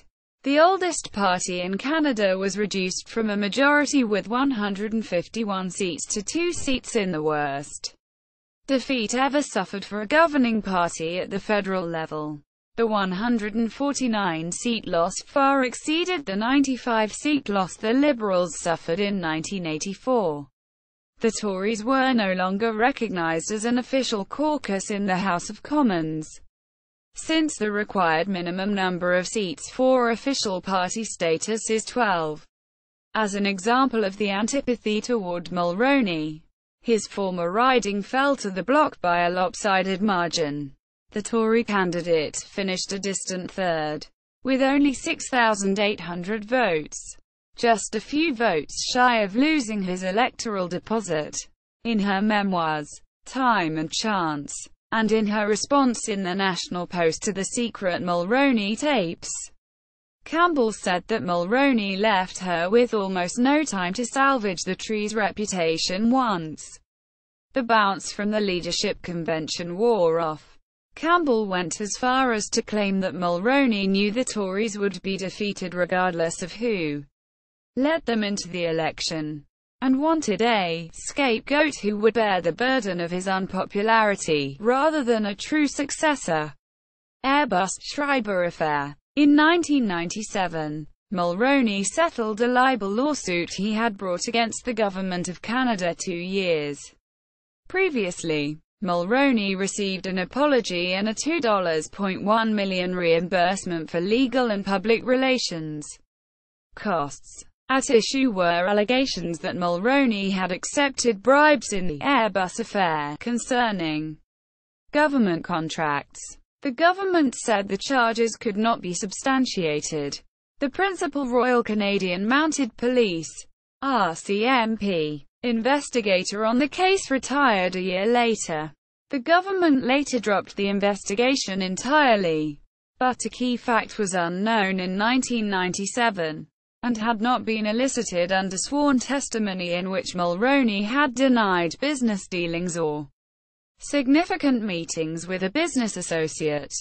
The oldest party in Canada was reduced from a majority with 151 seats to 2 seats in the worst defeat ever suffered for a governing party at the federal level. The 149-seat loss far exceeded the 95-seat loss the Liberals suffered in 1984. The Tories were no longer recognised as an official caucus in the House of Commons, since the required minimum number of seats for official party status is 12. As an example of the antipathy toward Mulroney, his former riding fell to the Bloc by a lopsided margin. The Tory candidate finished a distant third, with only 6,800 votes, just a few votes shy of losing his electoral deposit. In her memoirs, Time and Chance, and in her response in the National Post to the secret Mulroney tapes, Campbell said that Mulroney left her with almost no time to salvage the Tree's reputation once the bounce from the leadership convention wore off. Campbell went as far as to claim that Mulroney knew the Tories would be defeated regardless of who led them into the election, and wanted a scapegoat who would bear the burden of his unpopularity, rather than a true successor. Airbus-Schreiber affair. In 1997, Mulroney settled a libel lawsuit he had brought against the Government of Canada 2 years previously. Mulroney received an apology and a $2.1 million reimbursement for legal and public relations costs. At issue were allegations that Mulroney had accepted bribes in the Airbus affair concerning government contracts. The government said the charges could not be substantiated. The principal Royal Canadian Mounted Police (RCMP) investigator on the case retired a year later. The government later dropped the investigation entirely, but a key fact was unknown in 1997, and had not been elicited under sworn testimony, in which Mulroney had denied business dealings or significant meetings with a business associate.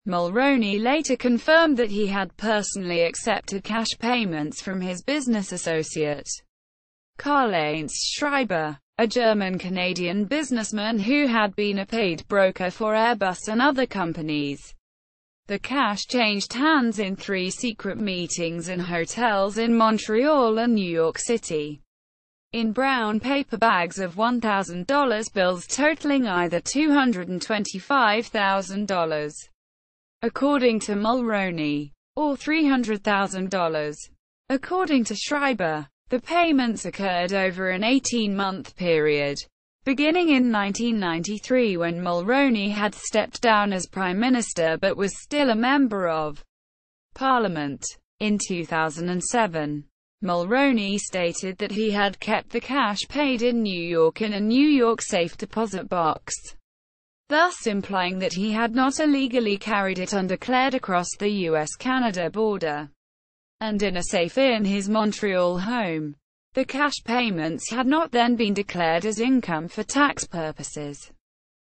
Mulroney later confirmed that he had personally accepted cash payments from his business associate, Karl-Heinz Schreiber, a German-Canadian businessman who had been a paid broker for Airbus and other companies. The cash changed hands in 3 secret meetings in hotels in Montreal and New York City, in brown paper bags of $1,000 bills totaling either $225,000, according to Mulroney, or $300,000, according to Schreiber. The payments occurred over an 18-month period, beginning in 1993 when Mulroney had stepped down as Prime Minister but was still a Member of Parliament. In 2007, Mulroney stated that he had kept the cash paid in New York in a New York safe deposit box, thus implying that he had not illegally carried it undeclared across the U.S.-Canada border, and in a safe in his Montreal home. The cash payments had not then been declared as income for tax purposes.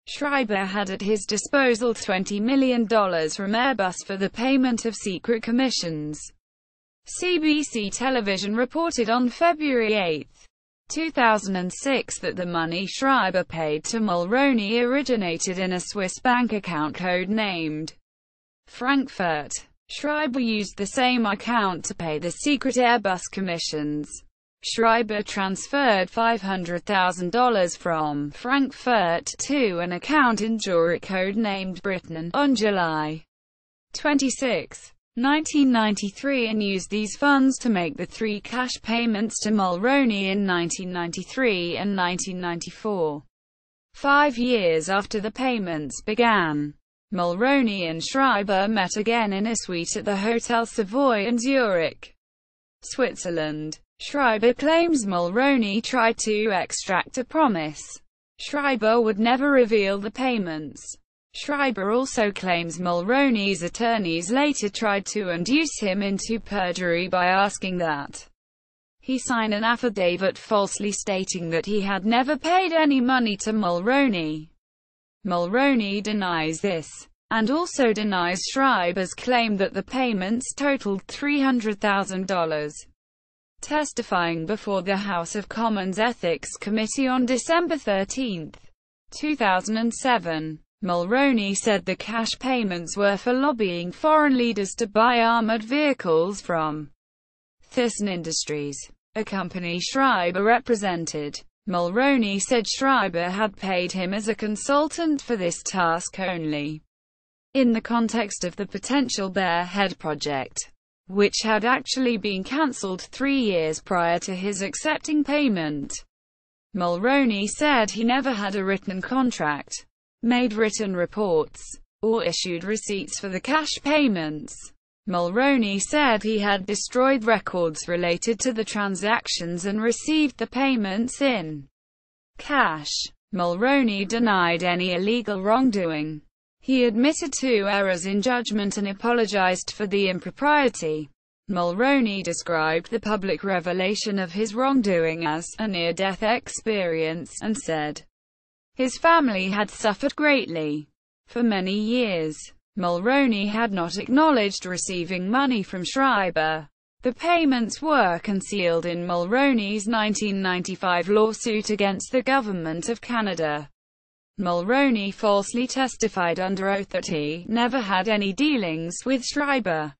Schreiber had at his disposal $20 million from Airbus for the payment of secret commissions. CBC Television reported on February 8, 2006 that the money Schreiber paid to Mulroney originated in a Swiss bank account code-named Frankfurt. Schreiber used the same account to pay the secret Airbus commissions. Schreiber transferred $500,000 from Frankfurt to an account in Zurich code-named Britain on July 26, 1993, and used these funds to make the three cash payments to Mulroney in 1993 and 1994. 5 years after the payments began, Mulroney and Schreiber met again in a suite at the Hotel Savoy in Zurich, Switzerland. Schreiber claims Mulroney tried to extract a promise Schreiber would never reveal the payments. Schreiber also claims Mulroney's attorneys later tried to induce him into perjury by asking that he sign an affidavit falsely stating that he had never paid any money to Mulroney. Mulroney denies this, and also denies Schreiber's claim that the payments totaled $300,000. Testifying before the House of Commons Ethics Committee on December 13, 2007, Mulroney said the cash payments were for lobbying foreign leaders to buy armored vehicles from Thyssen Industries, a company Schreiber represented. Mulroney said Schreiber had paid him as a consultant for this task only in the context of the potential Bear Head project, which had actually been cancelled 3 years prior to his accepting payment. Mulroney said he never had a written contract, made written reports, or issued receipts for the cash payments. Mulroney said he had destroyed records related to the transactions and received the payments in cash. Mulroney denied any illegal wrongdoing. He admitted to errors in judgment and apologized for the impropriety. Mulroney described the public revelation of his wrongdoing as a near-death experience, and said his family had suffered greatly. For many years, Mulroney had not acknowledged receiving money from Schreiber. The payments were concealed in Mulroney's 1995 lawsuit against the Government of Canada. Mulroney falsely testified under oath that he never had any dealings with Schreiber,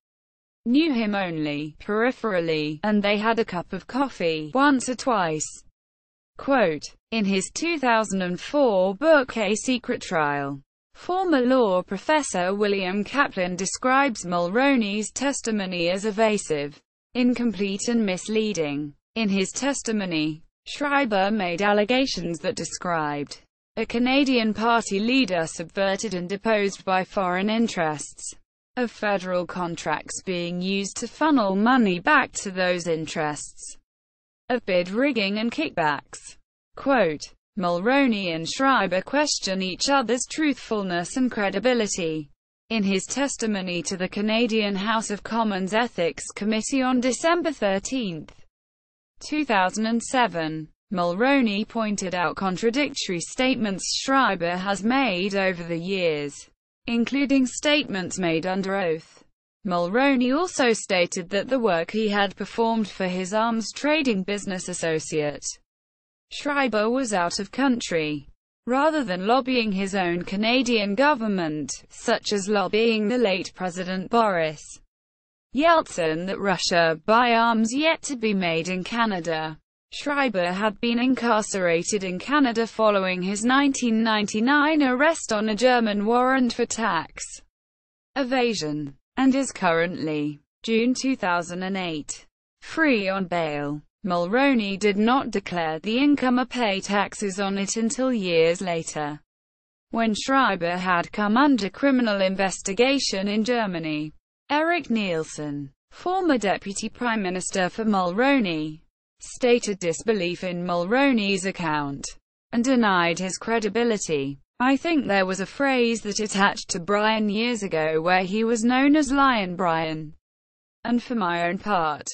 knew him only peripherally, and they had a cup of coffee once or twice. Quote, in his 2004 book A Secret Trial, former law professor William Kaplan describes Mulroney's testimony as evasive, incomplete and misleading. In his testimony, Schreiber made allegations that described a Canadian party leader subverted and deposed by foreign interests, of federal contracts being used to funnel money back to those interests, of bid rigging and kickbacks. Quote, Mulroney and Schreiber question each other's truthfulness and credibility. In his testimony to the Canadian House of Commons Ethics Committee on December 13, 2007, Mulroney pointed out contradictory statements Schreiber has made over the years, including statements made under oath. Mulroney also stated that the work he had performed for his arms trading business associate, Schreiber, was out of country, rather than lobbying his own Canadian government, such as lobbying the late President Boris Yeltsin that Russia buy arms yet to be made in Canada. Schreiber had been incarcerated in Canada following his 1999 arrest on a German warrant for tax evasion, and is currently, June 2008, free on bail. Mulroney did not declare the income or pay taxes on it until years later, when Schreiber had come under criminal investigation in Germany. Eric Nielsen, former Deputy Prime Minister for Mulroney, stated disbelief in Mulroney's account, and denied his credibility. I think there was a phrase that attached to Brian years ago where he was known as Lion Brian. And for my own part,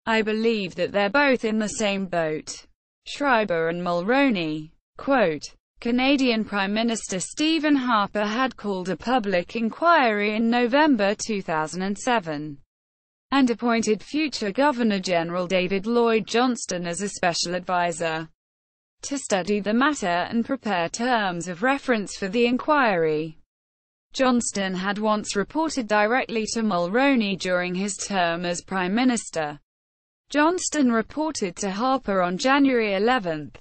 I believe that they're both in the same boat. Schreiber and Mulroney. Quote, Canadian Prime Minister Stephen Harper had called a public inquiry in November 2007, and appointed future Governor-General David Lloyd Johnston as a special advisor to study the matter and prepare terms of reference for the inquiry. Johnston had once reported directly to Mulroney during his term as Prime Minister. Johnston reported to Harper on January 11,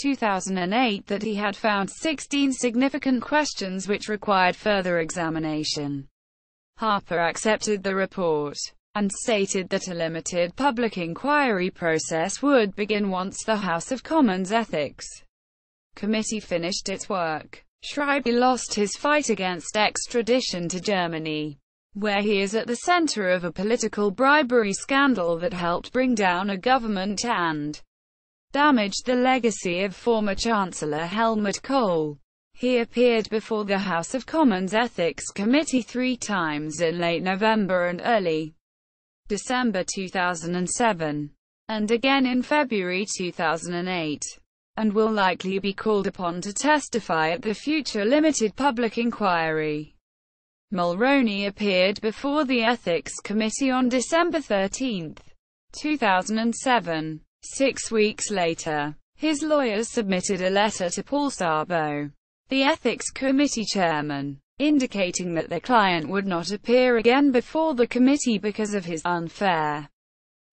2008 that he had found 16 significant questions which required further examination. Harper accepted the report and stated that a limited public inquiry process would begin once the House of Commons Ethics Committee finished its work. Schreiber lost his fight against extradition to Germany, where he is at the center of a political bribery scandal that helped bring down a government and damaged the legacy of former Chancellor Helmut Kohl. He appeared before the House of Commons Ethics Committee 3 times in late November and early December 2007, and again in February 2008, and will likely be called upon to testify at the future limited public inquiry. Mulroney appeared before the Ethics Committee on December 13, 2007. 6 weeks later, his lawyers submitted a letter to Paul Szabo, the Ethics Committee chairman, indicating that their client would not appear again before the committee because of his unfair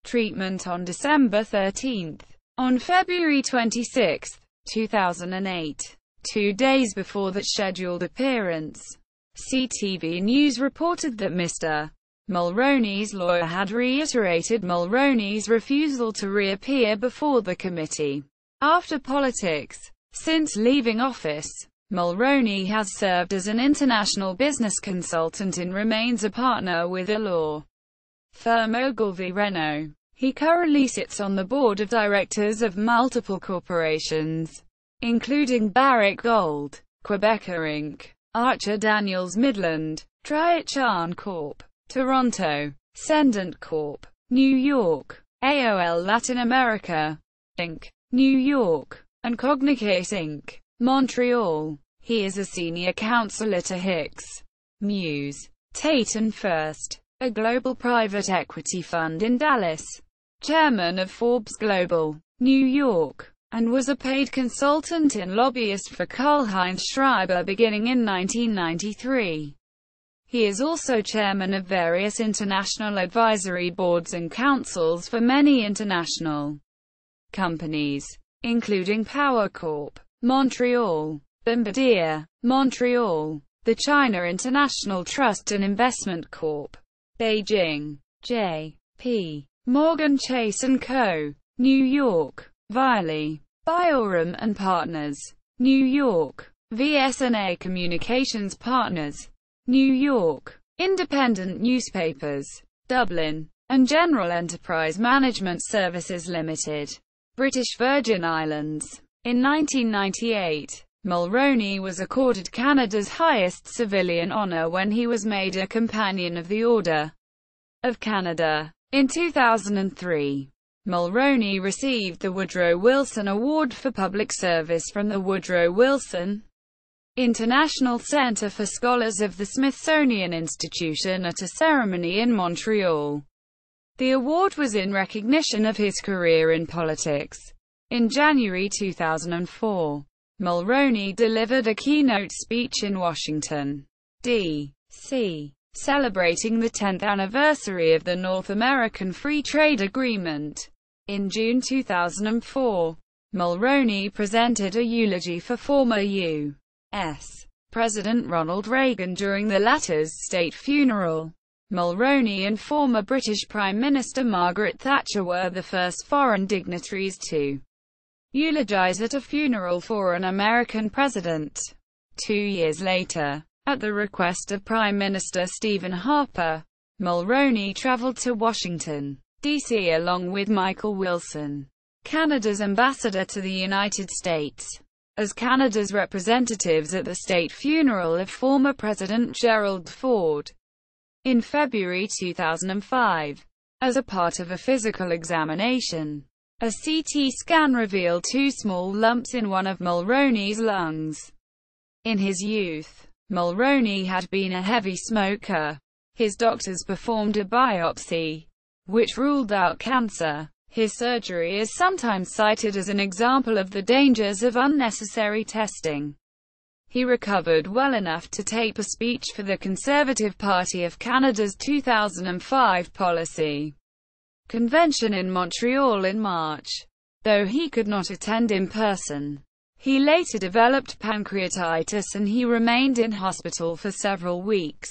treatment on December 13. On February 26, 2008, 2 days before the scheduled appearance, CTV News reported that Mr. Mulroney's lawyer had reiterated Mulroney's refusal to reappear before the committee. After politics, since leaving office, Mulroney has served as an international business consultant and remains a partner with the law firm Ogilvy Renault. He currently sits on the board of directors of multiple corporations, including Barrick Gold, Quebecer Inc., Archer Daniels Midland, Triachan Corp., Toronto, Cendant Corp., New York, AOL Latin America, Inc., New York, and Cognicase Inc., Montreal. He is a senior counsel at Hicks, Muse, Tate & First, a global private equity fund in Dallas, chairman of Forbes Global, New York, and was a paid consultant and lobbyist for Karl-Heinz Schreiber beginning in 1993. He is also chairman of various international advisory boards and councils for many international companies, including Power Corp., Montreal, Bombardier, Montreal, the China International Trust and Investment Corp., Beijing, J.P. Morgan Chase & Co., New York, Wiley, Biorum and Partners, New York, VSNA Communications Partners, New York, Independent Newspapers, Dublin, and General Enterprise Management Services Limited, British Virgin Islands. In 1998, Mulroney was accorded Canada's highest civilian honour when he was made a Companion of the Order of Canada. In 2003, Mulroney received the Woodrow Wilson Award for Public Service from the Woodrow Wilson International Center for Scholars of the Smithsonian Institution at a ceremony in Montreal. The award was in recognition of his career in politics. In January 2004, Mulroney delivered a keynote speech in Washington, D.C., celebrating the 10th anniversary of the North American Free Trade Agreement. In June 2004, Mulroney presented a eulogy for former U.S. President Ronald Reagan during the latter's state funeral. Mulroney and former British Prime Minister Margaret Thatcher were the first foreign dignitaries to eulogize at a funeral for an American president. 2 years later, at the request of Prime Minister Stephen Harper, Mulroney traveled to Washington, D.C. along with Michael Wilson, Canada's ambassador to the United States, as Canada's representatives at the state funeral of former President Gerald Ford. In February 2005, as a part of a physical examination, a CT scan revealed 2 small lumps in one of Mulroney's lungs. In his youth, Mulroney had been a heavy smoker. His doctors performed a biopsy, which ruled out cancer. His surgery is sometimes cited as an example of the dangers of unnecessary testing. He recovered well enough to tape a speech for the Conservative Party of Canada's 2005 policy convention in Montreal in March. Though he could not attend in person, he later developed pancreatitis and he remained in hospital for several weeks.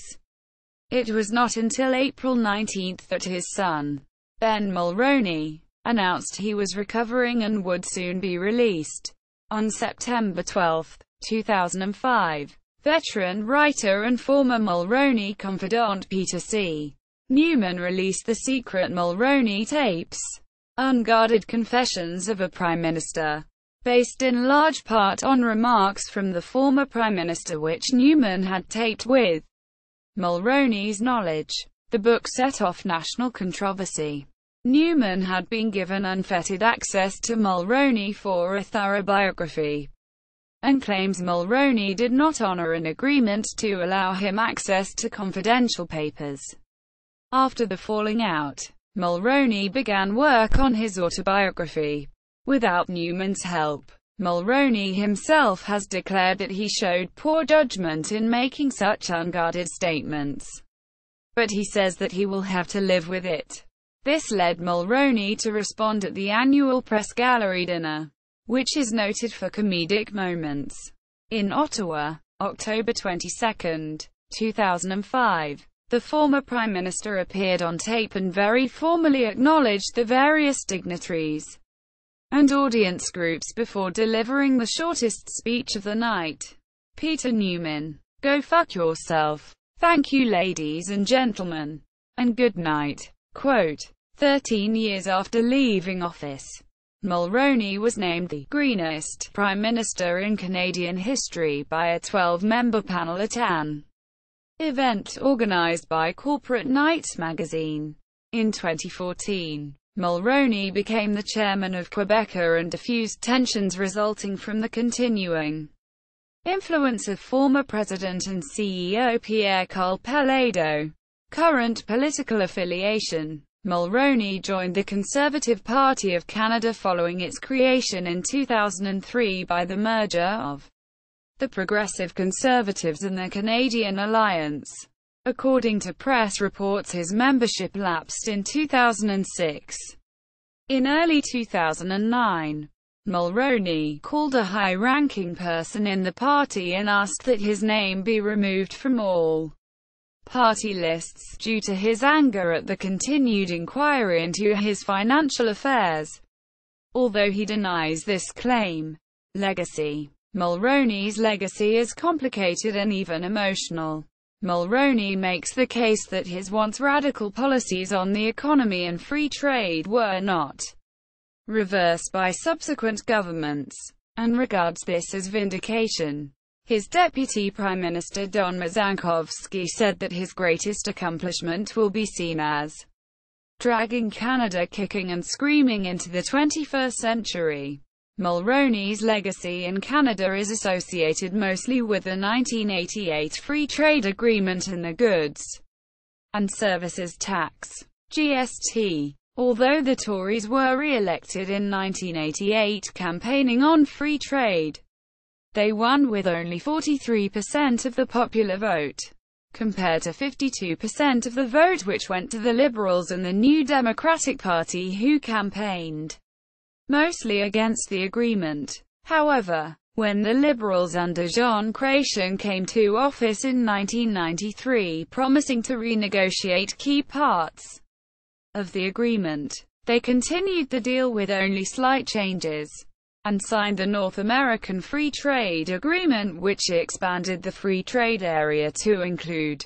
It was not until April 19 that his son, Ben Mulroney, announced he was recovering and would soon be released. On September 12, 2005, veteran writer and former Mulroney confidant Peter C. Newman released the secret Mulroney tapes, Unguarded Confessions of a Prime Minister, based in large part on remarks from the former Prime Minister which Newman had taped with Mulroney's knowledge. The book set off national controversy. Newman had been given unfettered access to Mulroney for a thorough biography, and claims Mulroney did not honor an agreement to allow him access to confidential papers. After the falling out, Mulroney began work on his autobiography. Without Newman's help, Mulroney himself has declared that he showed poor judgment in making such unguarded statements. But he says that he will have to live with it. This led Mulroney to respond at the annual Press Gallery dinner, which is noted for comedic moments. In Ottawa, October 22, 2005, the former Prime Minister appeared on tape and very formally acknowledged the various dignitaries and audience groups before delivering the shortest speech of the night. Peter Newman: "Go fuck yourself. Thank you ladies and gentlemen. And good night." Quote, 13 years after leaving office, Mulroney was named the greenest Prime Minister in Canadian history by a 12-member panel at an event organized by Corporate Knights magazine. In 2014, Mulroney became the chairman of Quebecer and diffused tensions resulting from the continuing influence of former President and CEO Pierre-Carl Pelado. Current political affiliation: Mulroney joined the Conservative Party of Canada following its creation in 2003 by the merger of the Progressive Conservatives and the Canadian Alliance. According to press reports, his membership lapsed in 2006. In early 2009, Mulroney called a high-ranking person in the party and asked that his name be removed from all party lists, due to his anger at the continued inquiry into his financial affairs. Although he denies this claim. Legacy: Mulroney's legacy is complicated and even emotional. Mulroney makes the case that his once radical policies on the economy and free trade were not reversed by subsequent governments, and regards this as vindication. His deputy prime minister Don Mazankovsky said that his greatest accomplishment will be seen as dragging Canada kicking and screaming into the 21st century. Mulroney's legacy in Canada is associated mostly with the 1988 Free Trade Agreement and the Goods and Services Tax (GST). Although the Tories were re-elected in 1988 campaigning on free trade, they won with only 43% of the popular vote, compared to 52% of the vote which went to the Liberals and the New Democratic Party, who campaigned mostly against the agreement. However, when the Liberals under Jean Chrétien came to office in 1993 promising to renegotiate key parts of the agreement, they continued the deal with only slight changes, and signed the North American Free Trade Agreement, which expanded the free trade area to include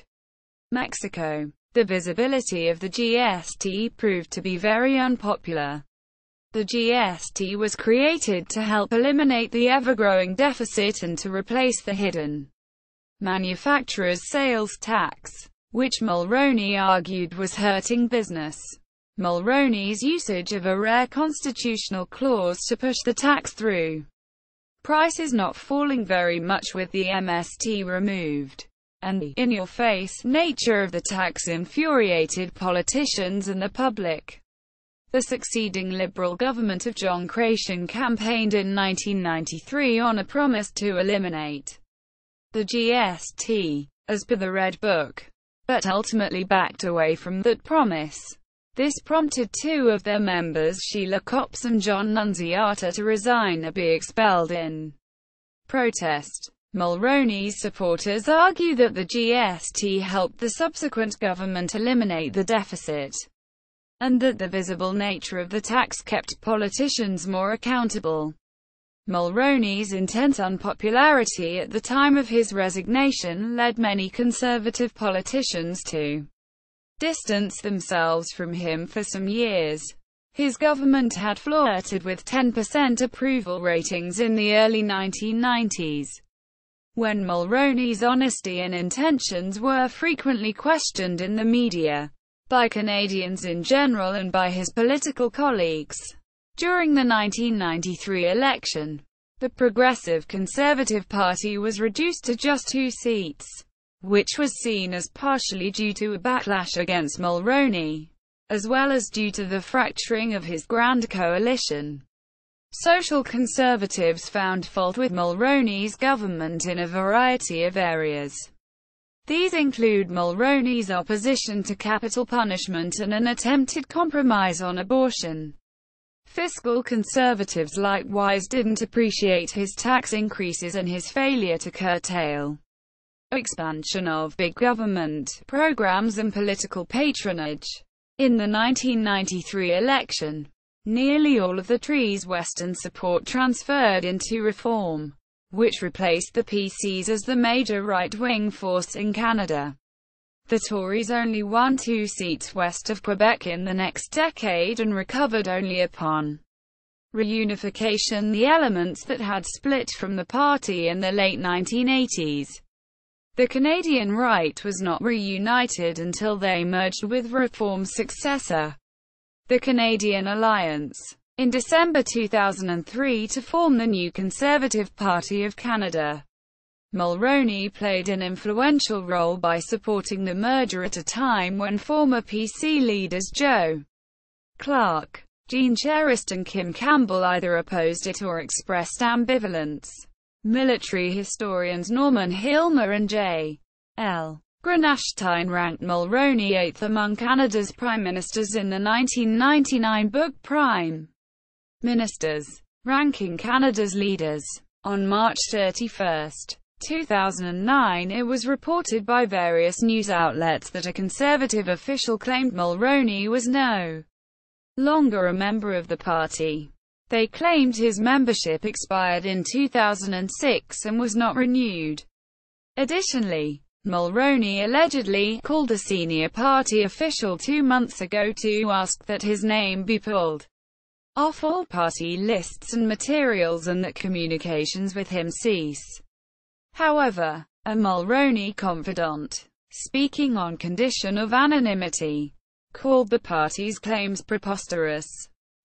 Mexico. The visibility of the GST proved to be very unpopular. The GST was created to help eliminate the ever-growing deficit and to replace the hidden manufacturer's sales tax, which Mulroney argued was hurting business. Mulroney's usage of a rare constitutional clause to push the tax through prices not falling very much with the MST removed, and the in-your-face nature of the tax infuriated politicians and the public. The succeeding Liberal government of John Gratian campaigned in 1993 on a promise to eliminate the GST, as per the Red Book, but ultimately backed away from that promise. This prompted two of their members, Sheila Copps and John Nunziata, to resign or be expelled in protest. Mulroney's supporters argue that the GST helped the subsequent government eliminate the deficit, and that the visible nature of the tax kept politicians more accountable. Mulroney's intense unpopularity at the time of his resignation led many conservative politicians to distance themselves from him for some years. His government had flirted with 10% approval ratings in the early 1990s, when Mulroney's honesty and intentions were frequently questioned in the media, by Canadians in general and by his political colleagues. During the 1993 election, the Progressive Conservative Party was reduced to just 2 seats, which was seen as partially due to a backlash against Mulroney, as well as due to the fracturing of his Grand Coalition. Social conservatives found fault with Mulroney's government in a variety of areas. These include Mulroney's opposition to capital punishment and an attempted compromise on abortion. Fiscal conservatives likewise didn't appreciate his tax increases and his failure to curtail expansion of big government programs and political patronage. In the 1993 election, nearly all of the Tree's Western support transferred into Reform, which replaced the PCs as the major right-wing force in Canada. The Tories only won 2 seats west of Quebec in the next decade and recovered only upon reunification the elements that had split from the party in the late 1980s. The Canadian right was not reunited until they merged with Reform's successor, the Canadian Alliance, in December 2003 to form the new Conservative Party of Canada. Mulroney played an influential role by supporting the merger at a time when former PC leaders Joe Clark, Jean Cherist and Kim Campbell either opposed it or expressed ambivalence. Military historians Norman Hilmer and J. L. Granashstein ranked Mulroney 8th among Canada's prime ministers in the 1999 book Prime Ministers, Ranking Canada's Leaders. On March 31, 2009, it was reported by various news outlets that a Conservative official claimed Mulroney was no longer a member of the party. They claimed his membership expired in 2006 and was not renewed. Additionally, Mulroney allegedly called a senior party official 2 months ago to ask that his name be pulled off all party lists and materials and that communications with him cease. However, a Mulroney confidant, speaking on condition of anonymity, called the party's claims preposterous.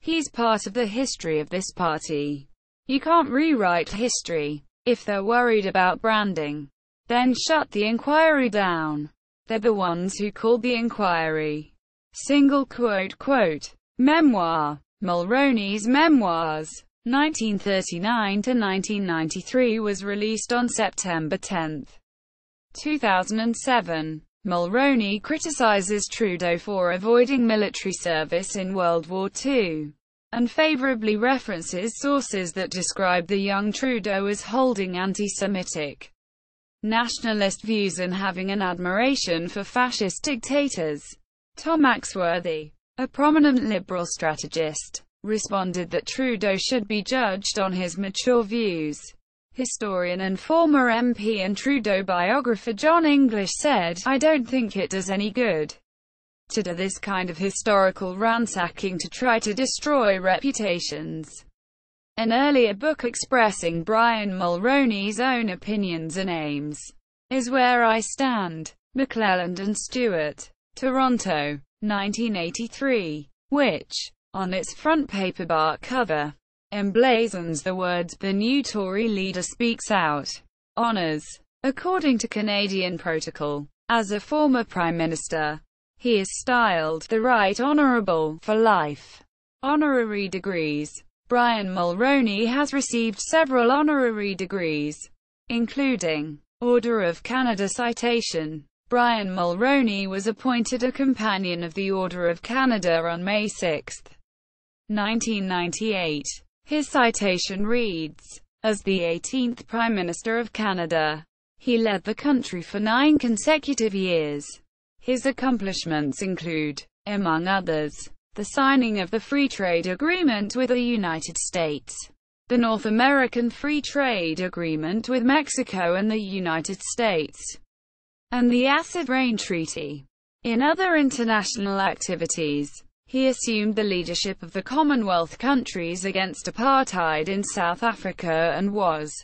He's part of the history of this party. You can't rewrite history. If they're worried about branding, then shut the inquiry down. They're the ones who called the inquiry. Single quote. Memoir. Mulroney's Memoirs, 1939–1993 was released on September 10, 2007. Mulroney criticizes Trudeau for avoiding military service in World War II, and favorably references sources that describe the young Trudeau as holding anti-Semitic, nationalist views and having an admiration for fascist dictators. Tom Axworthy, a prominent Liberal strategist, responded that Trudeau should be judged on his mature views. Historian and former MP and Trudeau biographer John English said, "I don't think it does any good to do this kind of historical ransacking to try to destroy reputations." An earlier book expressing Brian Mulroney's own opinions and aims is Where I Stand, McClelland and Stewart, Toronto, 1983, which, on its front paperback cover, emblazons the words, "The new Tory leader speaks out," honors according to Canadian protocol. As a former Prime Minister, he is styled the Right Honourable for life. Honorary degrees. Brian Mulroney has received several honorary degrees, including Order of Canada citation. Brian Mulroney was appointed a Companion of the Order of Canada on May 6, 1998. His citation reads, as the 18th Prime Minister of Canada, he led the country for 9 consecutive years. His accomplishments include, among others, the signing of the Free Trade Agreement with the United States, the North American Free Trade Agreement with Mexico and the United States, and the Acid Rain Treaty. In other international activities, he assumed the leadership of the Commonwealth countries against apartheid in South Africa and was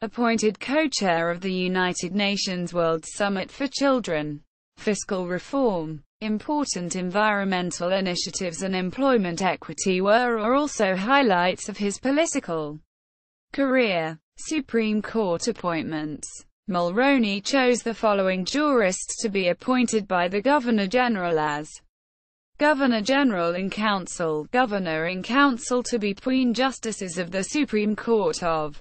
appointed co-chair of the United Nations World Summit for Children. Fiscal reform, important environmental initiatives and employment equity were also highlights of his political career. Supreme Court appointments. Mulroney chose the following jurists to be appointed by the Governor-General as Governor-General in Council, Governor in Council to be Queen Justices of the Supreme Court of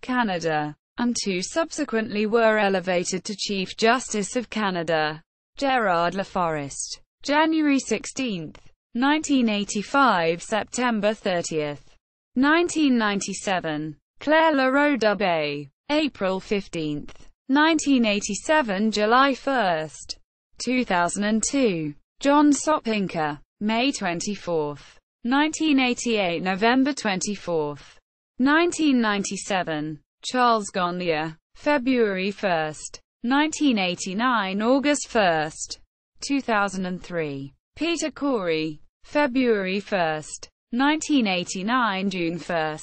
Canada, and 2 subsequently were elevated to Chief Justice of Canada. Gerard Laforest, January 16, 1985 – September 30, 1997. Claire Leroux-Dubé, April 15, 1987 – July 1, 2002. John Sopinka, May 24, 1988 – November 24, 1997. Charles Gonlier, February 1, 1989 – August 1, 2003. Peter Corey, February 1, 1989 – June 1,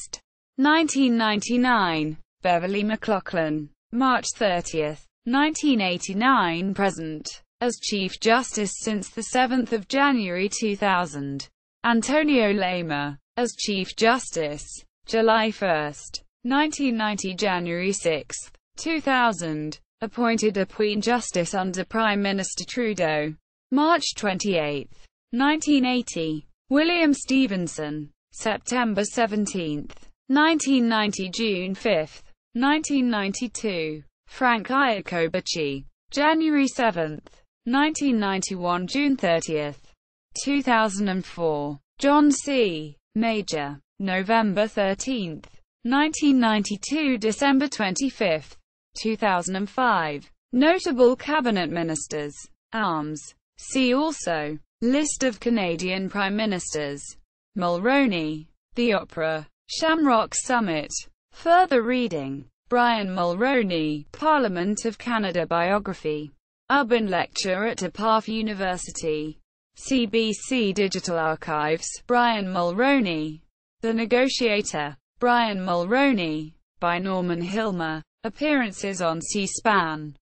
1999. Beverly McLaughlin, March 30, 1989 – Present, as Chief Justice since 7 January 2000. Antonio Lema, as Chief Justice, July 1, 1990 – January 6, 2000. Appointed a Queen Justice under Prime Minister Trudeau. March 28, 1980. William Stevenson, September 17, 1990 – June 5, 1992. Frank Iacobucci, January 7, 1991 – June 30, 2004. John C. Major, November 13, 1992 – December 25, 2005. Notable cabinet ministers. Arms. See also. List of Canadian prime ministers. Mulroney. The Opera. Shamrock Summit. Further reading. Brian Mulroney, Parliament of Canada biography. Urban lecture at DePauw University. CBC Digital Archives. Brian Mulroney. The Negotiator. Brian Mulroney. By Norman Hilmer. Appearances on C-SPAN.